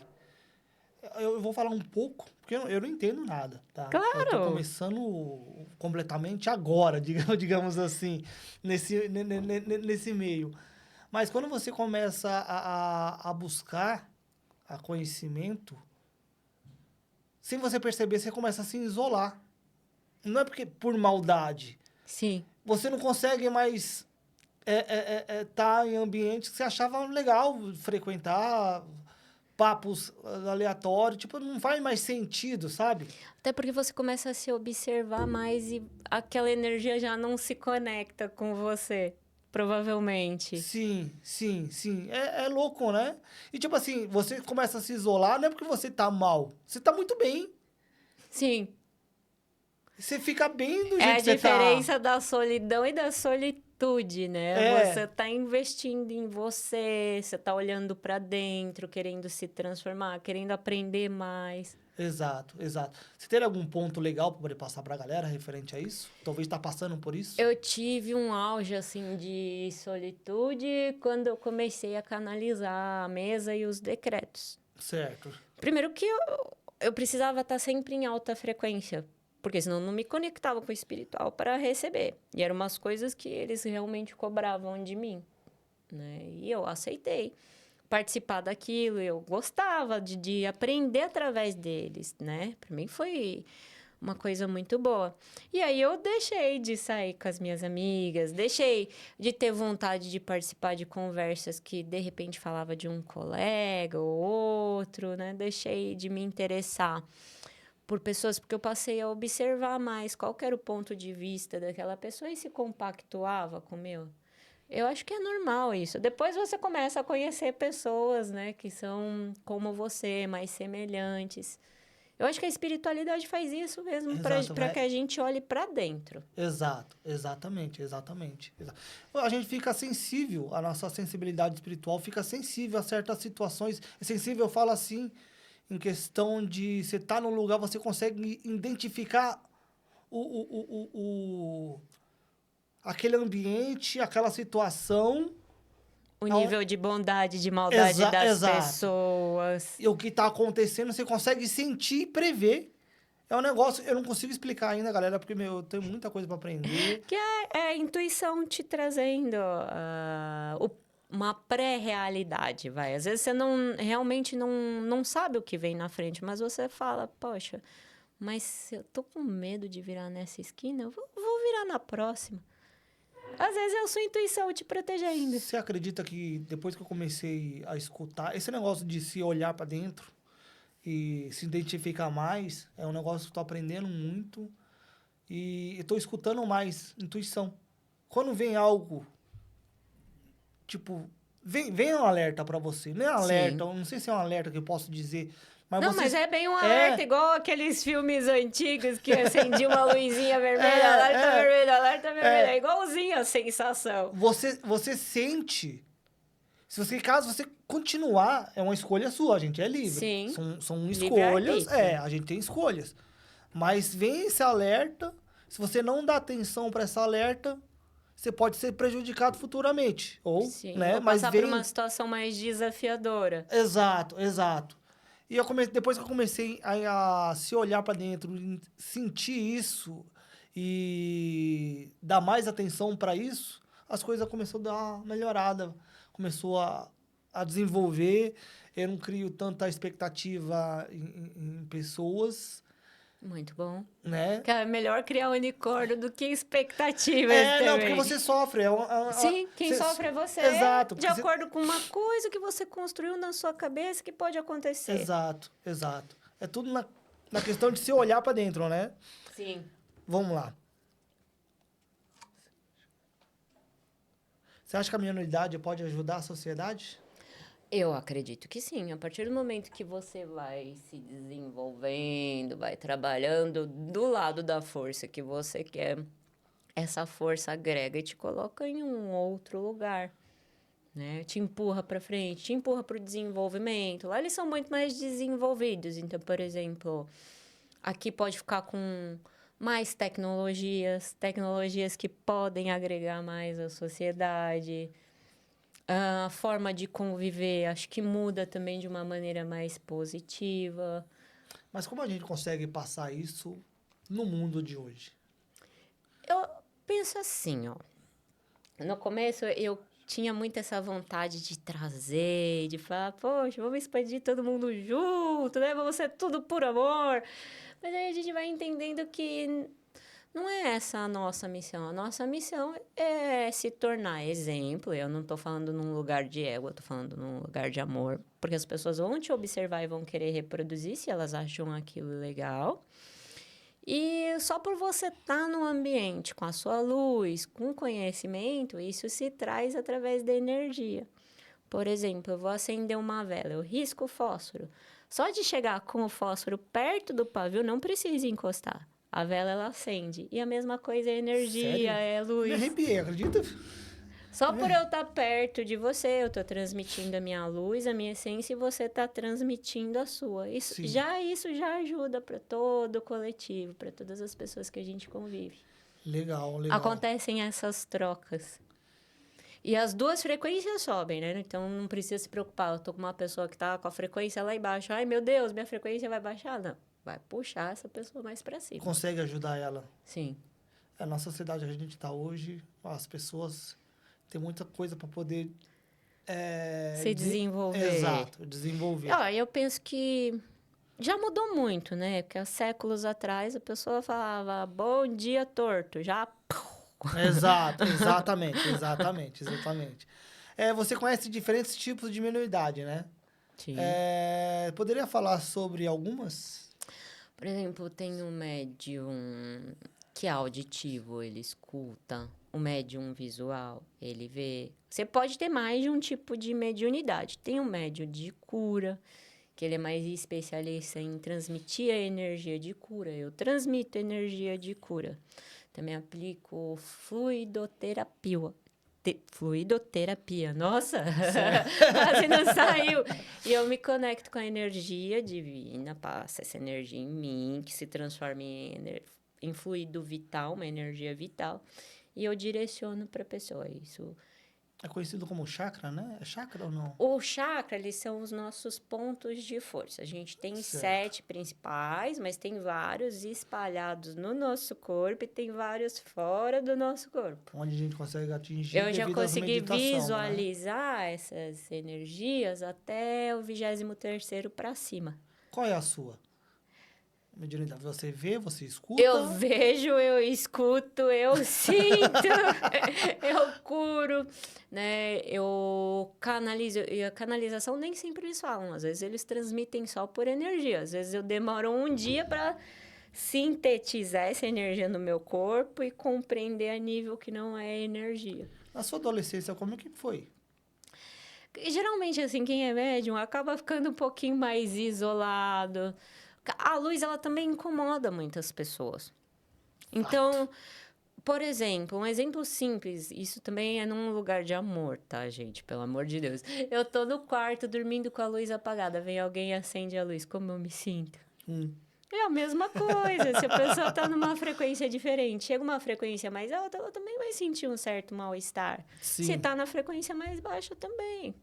Eu vou falar um pouco, porque eu não entendo nada, tá? Eu tô Claro! começando completamente agora, digamos assim, nesse meio. Mas quando você começa a buscar a conhecimento, sem você perceber, você começa a se isolar. Não é porque por maldade. Sim. Você não consegue mais tá em ambientes que você achava legal frequentar, papos aleatórios, tipo, não faz mais sentido, sabe? Até porque você começa a se observar mais e aquela energia já não se conecta com você, provavelmente. Sim, sim, sim. É louco, né? E tipo assim, você começa a se isolar, não é porque você tá mal, você tá muito bem. Sim. Você fica bem do É jeito a que você tá. diferença da solidão e da solitude, né? Você É, tá investindo em você, você tá olhando para dentro, querendo se transformar, querendo aprender mais. exato, exato. Você tem algum ponto legal para poder passar pra galera referente a isso? Talvez tá passando por isso? Eu tive um auge, assim, de solitude quando eu comecei a canalizar a mesa e os decretos. Certo. Primeiro que eu precisava estar sempre em alta frequência, porque senão eu não me conectava com o espiritual para receber. E eram umas coisas que eles realmente cobravam de mim, né? E eu aceitei participar daquilo, eu gostava de aprender através deles, né? Para mim foi uma coisa muito boa. E aí eu deixei de sair com as minhas amigas, deixei de ter vontade de participar de conversas que de repente falava de um colega ou outro, né? Deixei de me interessar por pessoas porque eu passei a observar mais qual que era o ponto de vista daquela pessoa e se compactuava com o meu. Eu acho que é normal isso. Depois você começa a conhecer pessoas, né, que são como você, mais semelhantes. Eu acho que a espiritualidade faz isso mesmo Exato, para que a gente olhe para dentro. exato, exatamente, exatamente. A gente fica sensível, a nossa sensibilidade espiritual fica sensível a certas situações. Sensível, eu falo assim, em questão de você estar num lugar, você consegue identificar o, o, o, o, aquele ambiente, aquela situação. O aon- nível de bondade, de maldade das Exato. pessoas. E o que está acontecendo, você consegue sentir e prever. É um negócio, eu não consigo explicar ainda, galera, porque, meu, eu tenho muita coisa para aprender. Que é a intuição te trazendo uma pré-realidade, vai. Às vezes você realmente não sabe o que vem na frente, mas você fala, poxa, mas eu tô com medo de virar nessa esquina, eu vou virar na próxima. Às vezes é a sua intuição te protegendo. Você acredita que depois que eu comecei a escutar, esse negócio de se olhar para dentro e se identificar mais, é um negócio que eu tô aprendendo muito e eu tô escutando mais intuição. Quando vem algo, tipo, vem um alerta para você, não é um alerta, Sim. eu não sei se é um alerta que eu posso dizer, mas Não, você... mas é bem um alerta, igual aqueles filmes antigos que acendia uma luzinha vermelha, alerta vermelho, alerta vermelho. É igualzinho a sensação. Você sente. Caso você continuar, é uma escolha sua, a gente é livre. Sim. São escolhas, Livre-arbítrio. a gente tem escolhas. Mas vem esse alerta, se você não dá atenção para esse alerta, você pode ser prejudicado futuramente. Ou, Sim. né, Ou mas passar por vem... uma situação mais desafiadora. Exato, exato. E depois que eu comecei a se olhar para dentro, sentir isso e dar mais atenção para isso, as coisas começaram a dar uma melhorada, começou a desenvolver. Eu não crio tanta expectativa em pessoas, Muito bom. né? Que é melhor criar unicórnio do que expectativas Não, porque também. você sofre. Sim, quem sofre é você. Exato. De acordo com uma coisa que você construiu na sua cabeça que pode acontecer. Exato, exato. É tudo na questão de se olhar para dentro, né? Sim. Vamos lá. Você acha que a minoridade pode ajudar a sociedade? Eu acredito que sim. A partir do momento que você vai se desenvolvendo, vai trabalhando do lado da força que você quer, essa força agrega e te coloca em um outro lugar, né? Te empurra para frente, te empurra para o desenvolvimento. Lá eles são muito mais desenvolvidos. Então, por exemplo, aqui pode ficar com mais tecnologias, tecnologias que podem agregar mais à sociedade. A forma de conviver, acho que muda também de uma maneira mais positiva. Mas como a gente consegue passar isso no mundo de hoje? Eu penso assim, ó. No começo eu tinha muito essa vontade de trazer, de falar, poxa, vamos expandir todo mundo junto, né? Vamos ser tudo por amor. Mas aí a gente vai entendendo que não é essa a nossa missão. A nossa missão é se tornar exemplo. Eu não estou falando num lugar de ego, eu estou falando num lugar de amor. Porque as pessoas vão te observar e vão querer reproduzir se elas acham aquilo legal. E só por você estar no ambiente com a sua luz, com conhecimento, isso se traz através da energia. Por exemplo, eu vou acender uma vela, eu risco o fósforo. Só de chegar com o fósforo perto do pavio, não precisa encostar. A vela, ela acende. E a mesma coisa é energia, Sério? é Me luz. arrepiei, acredita? Só por eu estar perto de você, eu estou transmitindo a minha luz, a minha essência, e você está transmitindo a sua. Isso Sim. já ajuda para todo o coletivo, para todas as pessoas que a gente convive. Legal, legal. Acontecem essas trocas. E as duas frequências sobem, né? Então, não precisa se preocupar. Eu tô com uma pessoa que tá com a frequência lá embaixo. Ai, meu Deus, minha frequência vai baixar. Não. Vai puxar essa pessoa mais para cima. Consegue ajudar ela. Sim. Na sociedade que a gente está hoje, as pessoas têm muita coisa para poder... Se desenvolver. Exato, desenvolver. Eu penso que já mudou muito, né? Porque há séculos atrás a pessoa falava bom dia torto. Já... Exato, exatamente. Você conhece diferentes tipos de minoridade, né? Sim. Poderia falar sobre algumas? Por exemplo, tem um médium que é auditivo, ele escuta. O médium visual, ele vê. Você pode ter mais de um tipo de mediunidade. Tem um médium de cura, que ele é mais especialista em transmitir a energia de cura. Eu transmito energia de cura. Também aplico fluidoterapia. Fluidoterapia, nossa, quase não saiu. E eu me conecto com a energia divina, passa essa energia em mim, que se transforma em fluido vital, uma energia vital, e eu direciono para a pessoa. Isso. É conhecido como chakra, né? É chakra ou não? O chakra, eles são os nossos pontos de força. A gente tem 7 principais, mas tem vários espalhados no nosso corpo e tem vários fora do nosso corpo. Onde a gente consegue atingir Eu já consegui visualizar, né? Essas energias até o 23º para cima. Qual é a sua mediunidade? Você vê, você escuta? Eu vejo, eu escuto, eu sinto, eu curo, né? Eu canalizo. E a canalização nem sempre eles falam. Às vezes eles transmitem só por energia. Às vezes eu demoro um dia para sintetizar essa energia no meu corpo e compreender a nível que não é energia. Na sua adolescência, como é que foi? Geralmente, assim, quem é médium acaba ficando um pouquinho mais isolado. A luz, ela também incomoda muitas pessoas. Então, por exemplo, um exemplo simples, isso também é num lugar de amor, tá, gente? Pelo amor de Deus. Eu tô no quarto, dormindo com a luz apagada, vem alguém e acende a luz, como eu me sinto? É a mesma coisa, se a pessoa tá numa frequência diferente, chega uma frequência mais alta, ela também vai sentir um certo mal-estar. Se tá na frequência mais baixa, também.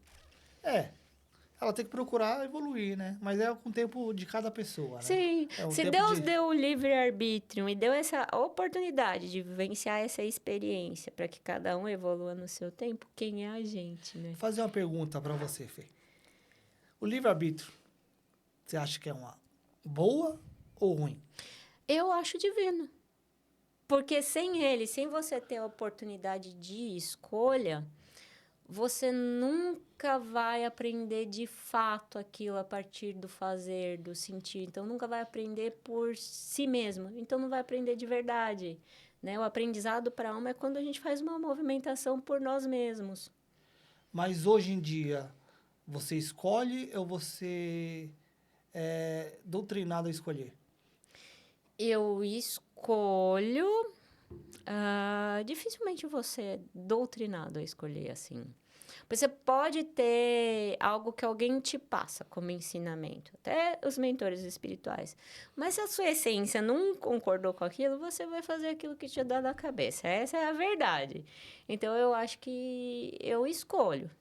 Ela tem que procurar evoluir, né? Mas é com o tempo de cada pessoa, né? Sim. Se Deus deu o livre-arbítrio e deu essa oportunidade de vivenciar essa experiência para que cada um evolua no seu tempo, quem é a gente, né? Vou fazer uma pergunta para você, Fê. O livre-arbítrio, você acha que é uma boa ou ruim? Eu acho divino. Porque sem ele, sem você ter a oportunidade de escolha, você nunca vai aprender de fato aquilo a partir do fazer, do sentir. Então, nunca vai aprender por si mesmo. Então, não vai aprender de verdade. né? O aprendizado para a alma é quando a gente faz uma movimentação por nós mesmos. Mas hoje em dia, você escolhe ou você é doutrinado a escolher? Eu escolho. Dificilmente você é doutrinado a escolher assim. Você pode ter algo que alguém te passa como ensinamento, até os mentores espirituais. Mas se a sua essência não concordou com aquilo, você vai fazer aquilo que te dá na cabeça. Essa é a verdade. Então, eu acho que eu escolho.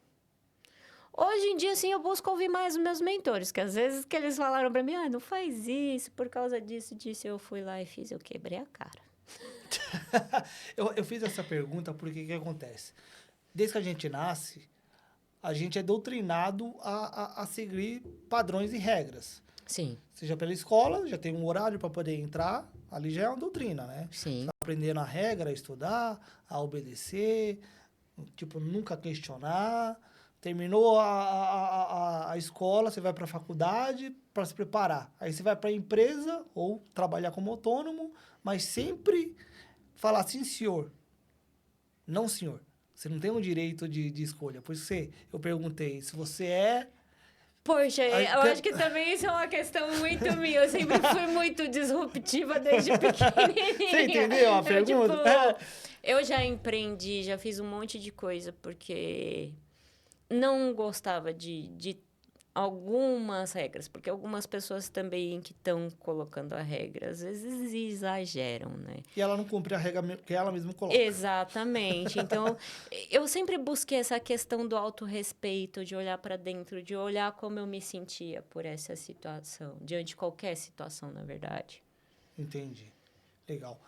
Hoje em dia, sim, eu busco ouvir mais os meus mentores, que às vezes que eles falaram para mim, não faz isso, por causa disso, eu fui lá e fiz, eu quebrei a cara. Eu fiz essa pergunta porque o que acontece? Desde que a gente nasce, a gente é doutrinado a seguir padrões e regras. Sim. Seja pela escola, já tem um horário para poder entrar, ali já é uma doutrina, né? Sim. Você tá aprendendo a regra, a estudar, a obedecer, tipo, nunca questionar. Terminou a escola, você vai para a faculdade para se preparar. Aí você vai para a empresa ou trabalhar como autônomo, mas sempre falar sim, senhor. Não, senhor. Você não tem o direito de escolha. Por isso eu perguntei se você é... Poxa, eu acho que também isso é uma questão muito minha. Eu sempre fui muito disruptiva desde pequenininha. Você entendeu a pergunta? Eu já empreendi, já fiz um monte de coisa, porque não gostava de algumas regras, porque algumas pessoas também que estão colocando a regra, às vezes exageram, né? E ela não cumpre a regra que ela mesma coloca. Exatamente. Então, eu sempre busquei essa questão do autorrespeito, de olhar para dentro, de olhar como eu me sentia por essa situação, diante de qualquer situação, na verdade. Entendi. Legal.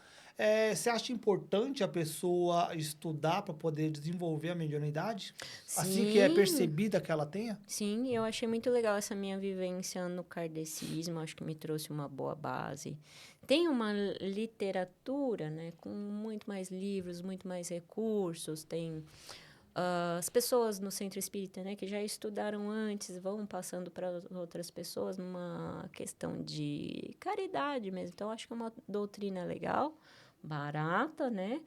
Você acha importante a pessoa estudar para poder desenvolver a mediunidade? Sim. Assim que é percebida que ela tenha? Sim, eu achei muito legal essa minha vivência no kardecismo, acho que me trouxe uma boa base. Tem uma literatura, né, com muito mais livros, muito mais recursos, tem as pessoas no centro espírita, né, que já estudaram antes, vão passando para outras pessoas numa questão de caridade mesmo. Então, acho que é uma doutrina legal, barata, né?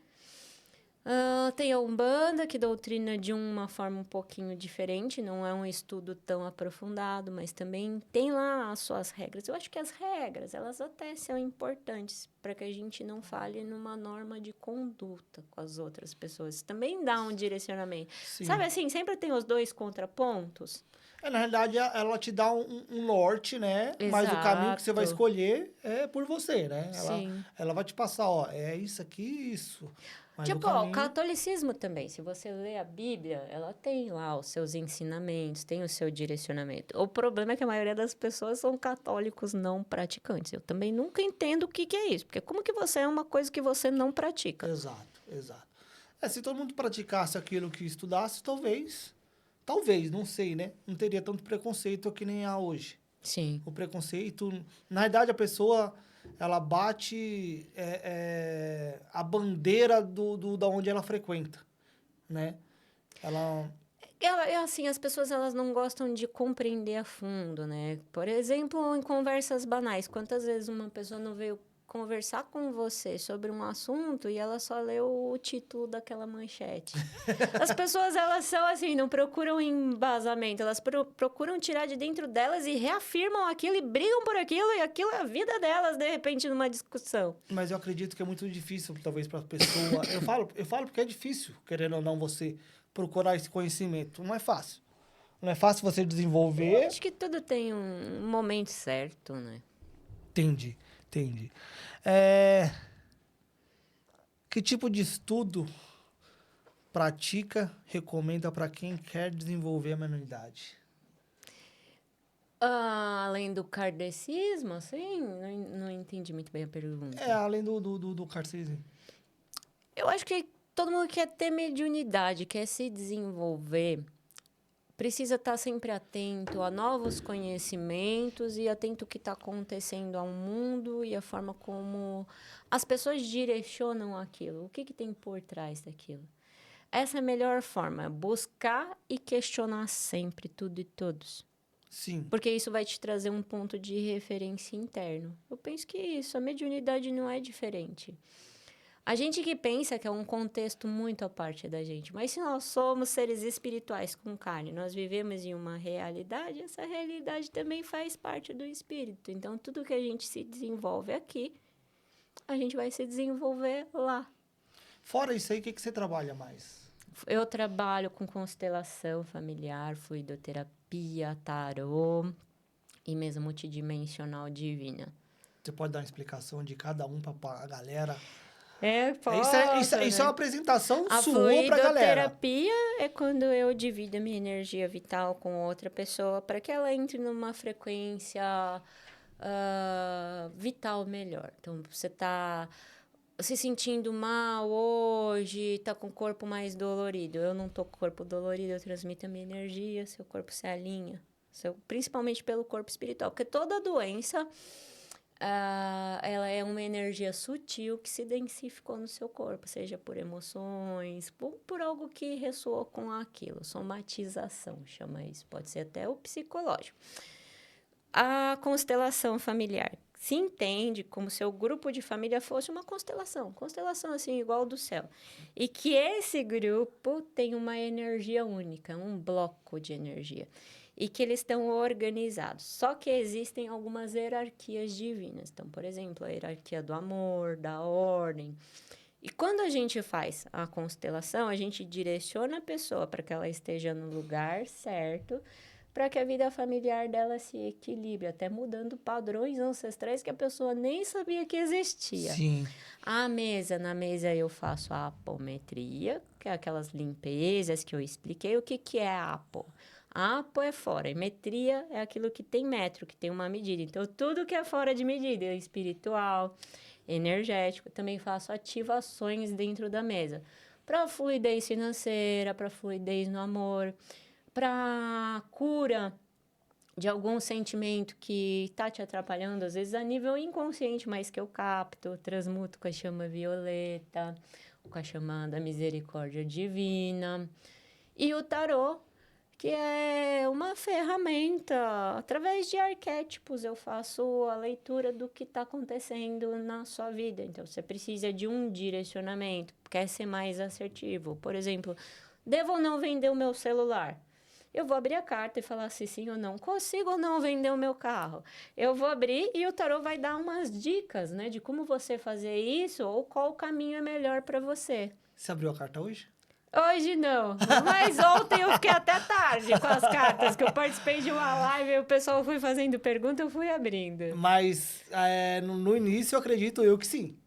Tem a Umbanda, que doutrina de uma forma um pouquinho diferente, não é um estudo tão aprofundado, mas também tem lá as suas regras. Eu acho que as regras, elas até são importantes para que a gente não falhe numa norma de conduta com as outras pessoas. Também dá um direcionamento. Sim. Sabe assim, sempre tem os dois contrapontos. Na realidade, ela te dá um norte, né? Exato. Mas o caminho que você vai escolher é por você, né? Sim. Ela vai te passar, ó, é isso aqui, isso. Mas Tipo, o caminho... o catolicismo também. Se você lê a Bíblia, ela tem lá os seus ensinamentos, tem o seu direcionamento. O problema é que a maioria das pessoas são católicos não praticantes. Eu também nunca entendo o que é isso. Porque como que você é uma coisa que você não pratica? Exato, exato. Se todo mundo praticasse aquilo que estudasse, talvez, não sei, né? Não teria tanto preconceito que nem há hoje. Sim. O preconceito... Na verdade, a pessoa... ela bate a bandeira da onde ela frequenta, né? Assim, as pessoas elas não gostam de compreender a fundo, né? Por exemplo, em conversas banais, quantas vezes uma pessoa não veio conversar com você sobre um assunto e ela só leu o título daquela manchete. As pessoas, elas são assim, não procuram embasamento, elas procuram tirar de dentro delas e reafirmam aquilo e brigam por aquilo, e aquilo é a vida delas, de repente, numa discussão. Mas eu acredito que é muito difícil, talvez, para a pessoa... eu falo porque é difícil, querendo ou não, você procurar esse conhecimento. Não é fácil. Não é fácil você desenvolver... Eu acho que tudo tem um momento certo, né? Entendi. Que tipo de estudo recomenda para quem quer desenvolver a mediunidade? Além do kardecismo, assim? Não entendi muito bem a pergunta. Além do kardecismo. Eu acho que todo mundo quer ter mediunidade, quer se desenvolver, precisa estar sempre atento a novos conhecimentos e atento ao que está acontecendo ao mundo e a forma como as pessoas direcionam aquilo. O que tem por trás daquilo? Essa é a melhor forma, buscar e questionar sempre tudo e todos. Sim. Porque isso vai te trazer um ponto de referência interno. Eu penso que isso, a mediunidade não é diferente. A gente que pensa que é um contexto muito à parte da gente, mas se nós somos seres espirituais com carne, nós vivemos em uma realidade, essa realidade também faz parte do espírito. Então, tudo que a gente se desenvolve aqui, a gente vai se desenvolver lá. Fora isso aí, o que você trabalha mais? Eu trabalho com constelação familiar, fluidoterapia, tarô e mesa multidimensional divina. Você pode dar uma explicação de cada um para a galera? Posso, Isso é uma apresentação A sua para a galera. fluidoterapia é quando eu divido a minha energia vital com outra pessoa para que ela entre numa frequência vital melhor. Então, você está se sentindo mal hoje, está com o corpo mais dolorido. Eu não estou com o corpo dolorido, eu transmito a minha energia, seu corpo se alinha. Principalmente pelo corpo espiritual, porque toda doença... ela é uma energia sutil que se densificou no seu corpo, seja por emoções, por algo que ressoou com aquilo. Somatização, chama isso. Pode ser até o psicológico. A constelação familiar se entende como se o grupo de família fosse uma constelação. Constelação, assim, igual do céu. E que esse grupo tem uma energia única, um bloco de energia. E que eles estão organizados. Só que existem algumas hierarquias divinas. Então, por exemplo, a hierarquia do amor, da ordem. E quando a gente faz a constelação, a gente direciona a pessoa para que ela esteja no lugar certo, para que a vida familiar dela se equilibre, até mudando padrões ancestrais que a pessoa nem sabia que existia. Sim. Na mesa eu faço a apometria, que é aquelas limpezas que eu expliquei. O que é a apo? A apo é fora, e metria é aquilo que tem metro, que tem uma medida. Então, tudo que é fora de medida, é espiritual, energético. Também faço ativações dentro da mesa. Para fluidez financeira, para fluidez no amor, para cura de algum sentimento que está te atrapalhando, às vezes a nível inconsciente, mas que eu capto, transmuto com a chama violeta, com a chama da misericórdia divina. E o tarô, que é uma ferramenta, através de arquétipos eu faço a leitura do que está acontecendo na sua vida. Então, você precisa de um direcionamento, quer ser mais assertivo. Por exemplo, devo ou não vender o meu celular? Eu vou abrir a carta e falar se sim ou não. Consigo ou não vender o meu carro? Eu vou abrir e o tarô vai dar umas dicas, né, de como você fazer isso ou qual caminho é melhor para você. Você abriu a carta hoje? Hoje não, mas ontem eu fiquei até tarde com as cartas, que eu participei de uma live e o pessoal foi fazendo pergunta, eu fui abrindo. Mas no início eu acredito eu que sim.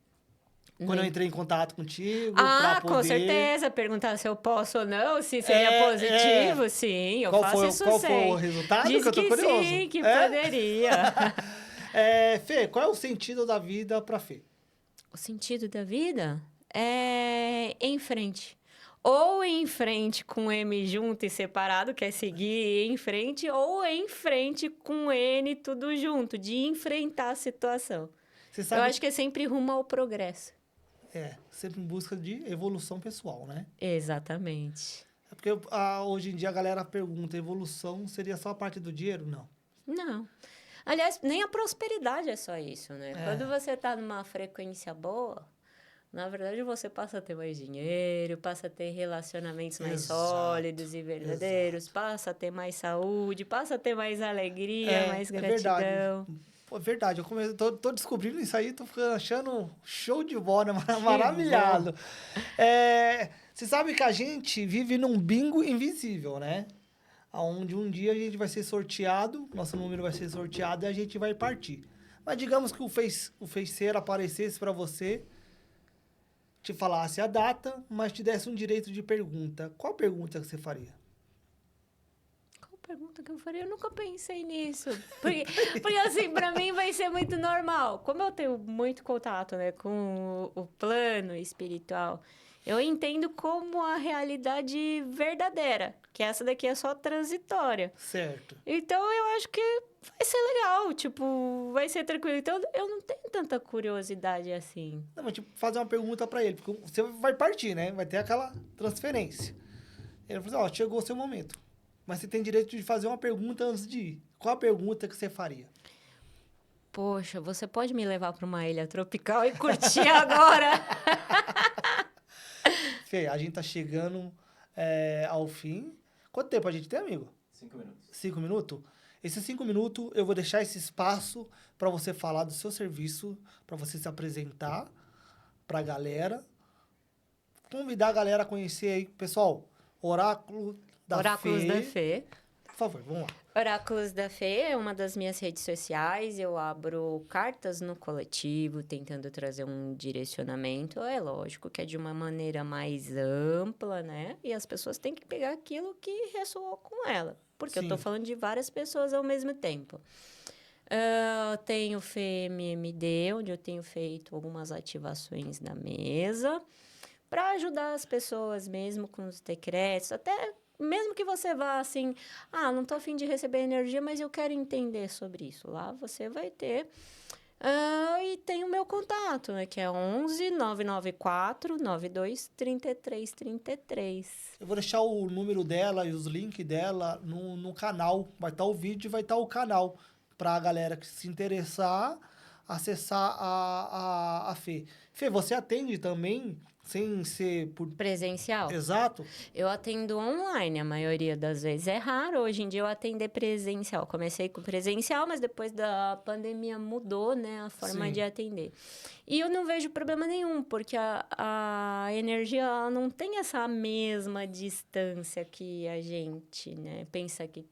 Quando eu entrei em contato contigo, pra poder... com certeza, perguntar se eu posso ou não, se seria positivo, sim, eu faço isso Qual sempre. foi o resultado? Diz que eu tô curioso. Sim, que poderia. Fê, qual é o sentido da vida pra Fê? O sentido da vida é em frente. Ou em frente com M junto e separado, que é seguir em frente, ou em frente com N tudo junto, de enfrentar a situação. Você sabe... Eu acho que é sempre rumo ao progresso. Sempre em busca de evolução pessoal, né? Exatamente. É porque hoje em dia a galera pergunta, evolução seria só a parte do dinheiro? Não. Não. Aliás, nem a prosperidade é só isso, né? Quando você está numa frequência boa, na verdade você passa a ter mais dinheiro, passa a ter relacionamentos mais sólidos e verdadeiros, passa a ter mais saúde, passa a ter mais alegria, mais gratidão. Verdade. Pô, verdade, tô descobrindo isso aí, tô achando show de bola, maravilhado. Você sabe que a gente vive num bingo invisível, né? Onde um dia a gente vai ser sorteado, nosso número vai ser sorteado e a gente vai partir. Mas digamos que o feiticeiro aparecesse para você, te falasse a data, mas te desse um direito de pergunta. Qual pergunta que você faria? Pergunta que eu faria, eu nunca pensei nisso. Porque assim, pra mim vai ser muito normal. Como eu tenho muito contato, né, com o plano espiritual, eu entendo como a realidade verdadeira, que essa daqui é só transitória. Certo. Então, eu acho que vai ser legal, tipo, vai ser tranquilo. Então, eu não tenho tanta curiosidade assim. Não, mas tipo, fazer uma pergunta pra ele, porque você vai partir, né? Vai ter aquela transferência. Ele falou assim, chegou o seu momento. Mas você tem direito de fazer uma pergunta antes de ir. Qual a pergunta que você faria? Poxa, você pode me levar para uma ilha tropical e curtir agora? Fê, a gente tá chegando ao fim. Quanto tempo a gente tem, amigo? 5 minutos. 5 minutos? Esses 5 minutos, eu vou deixar esse espaço para você falar do seu serviço, para você se apresentar para a galera. Convidar a galera a conhecer aí, pessoal, Oráculos da Fê. Por favor, vamos lá. Oráculos da Fê é uma das minhas redes sociais. Eu abro cartas no coletivo, tentando trazer um direcionamento. É lógico que é de uma maneira mais ampla, né? E as pessoas têm que pegar aquilo que ressoou com ela. Porque eu tô falando de várias pessoas ao mesmo tempo. Eu tenho Fê MMD, onde eu tenho feito algumas ativações na mesa para ajudar as pessoas mesmo com os decretos, até mesmo que você vá assim, não tô a fim de receber energia, mas eu quero entender sobre isso. Lá você vai ter. E tem o meu contato, né, que é 11 994 92 33 33. Eu vou deixar o número dela e os links dela no canal. Vai estar o vídeo e vai estar o canal para a galera que se interessar acessar a Fê. Fê, você atende também sem ser por presencial? Exato. Eu atendo online, a maioria das vezes. É raro hoje em dia eu atender presencial. Comecei com presencial, mas depois da pandemia mudou, né, a forma de atender. E eu não vejo problema nenhum, porque a energia ela não tem essa mesma distância que a gente, né, pensa que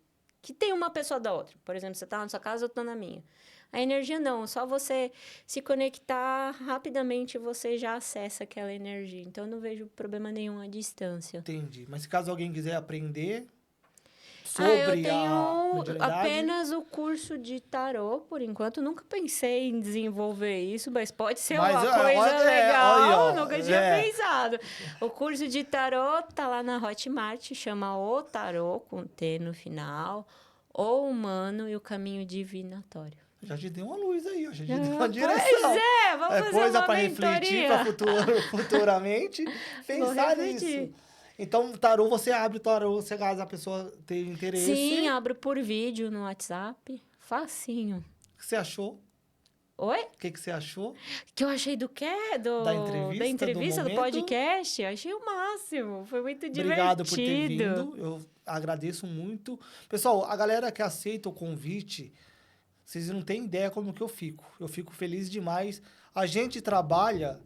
tem uma pessoa da outra. Por exemplo, você está na sua casa, eu estou na minha. A energia não, só você se conectar rapidamente, você já acessa aquela energia. Então, eu não vejo problema nenhum à distância. Entendi. Mas se caso alguém quiser aprender sobre eu tenho a mediunidade... apenas o curso de tarô, por enquanto. Nunca pensei em desenvolver isso, mas pode ser uma coisa legal. Nunca tinha pensado. O curso de tarô tá lá na Hotmart, chama O Tarô, com T no final, O Humano e o Caminho Divinatório. Já te deu uma luz aí, já te deu uma direção. Pois é, vamos fazer coisa uma para refletir para futuramente pensar nisso. Então, tarô, você abre o tarô, se caso a pessoa tem interesse. Sim, abro por vídeo no WhatsApp. Facinho. O que você achou? Oi? O que você achou? Que eu achei do quê? Da entrevista, do podcast? Achei o máximo. Foi muito divertido. Obrigado por ter vindo. Eu agradeço muito. Pessoal, a galera que aceita o convite... Vocês não têm ideia como que eu fico. Eu fico feliz demais. A gente trabalha,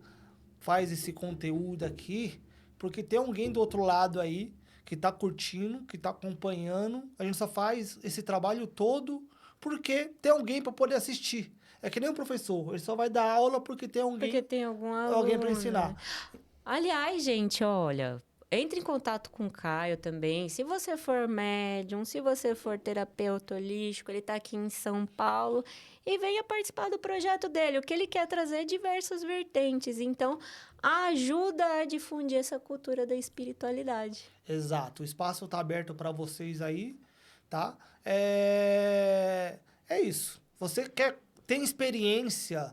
faz esse conteúdo aqui, porque tem alguém do outro lado aí que tá curtindo, que tá acompanhando. A gente só faz esse trabalho todo porque tem alguém para poder assistir. É que nem um professor. Ele só vai dar aula porque tem alguém... Porque tem alguém para ensinar. Aliás, gente, olha... Entre em contato com o Caio também. Se você for médium, se você for terapeuta holístico, ele está aqui em São Paulo e venha participar do projeto dele. O que ele quer trazer é diversas vertentes. Então, ajuda a difundir essa cultura da espiritualidade. Exato. O espaço está aberto para vocês aí, tá? É isso. Você tem experiência...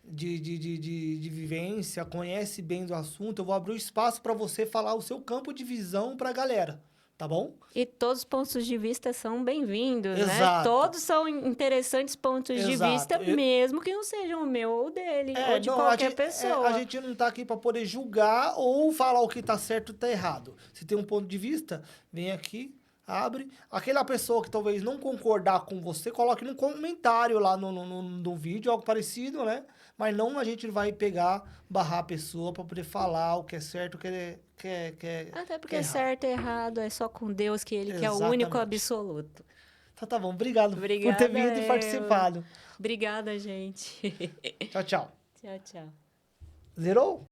De vivência, conhece bem do assunto, eu vou abrir o espaço para você falar o seu campo de visão para a galera, tá bom? E todos os pontos de vista são bem-vindos, né? Exato. Todos são interessantes pontos de vista, mesmo que não sejam o meu ou dele, ou de qualquer pessoa. A gente não tá aqui para poder julgar ou falar o que tá certo e tá errado. Se tem um ponto de vista, vem aqui, abre. Aquela pessoa que talvez não concordar com você, coloque no comentário lá no vídeo, algo parecido, né? Mas não a gente vai barrar a pessoa para poder falar o que é certo, o que é Até porque certo e errado é só com Deus, que Ele que é o único absoluto. Então tá bom, obrigado por ter vindo e participado. Obrigada, gente. Tchau, tchau. Tchau, tchau. Zerou?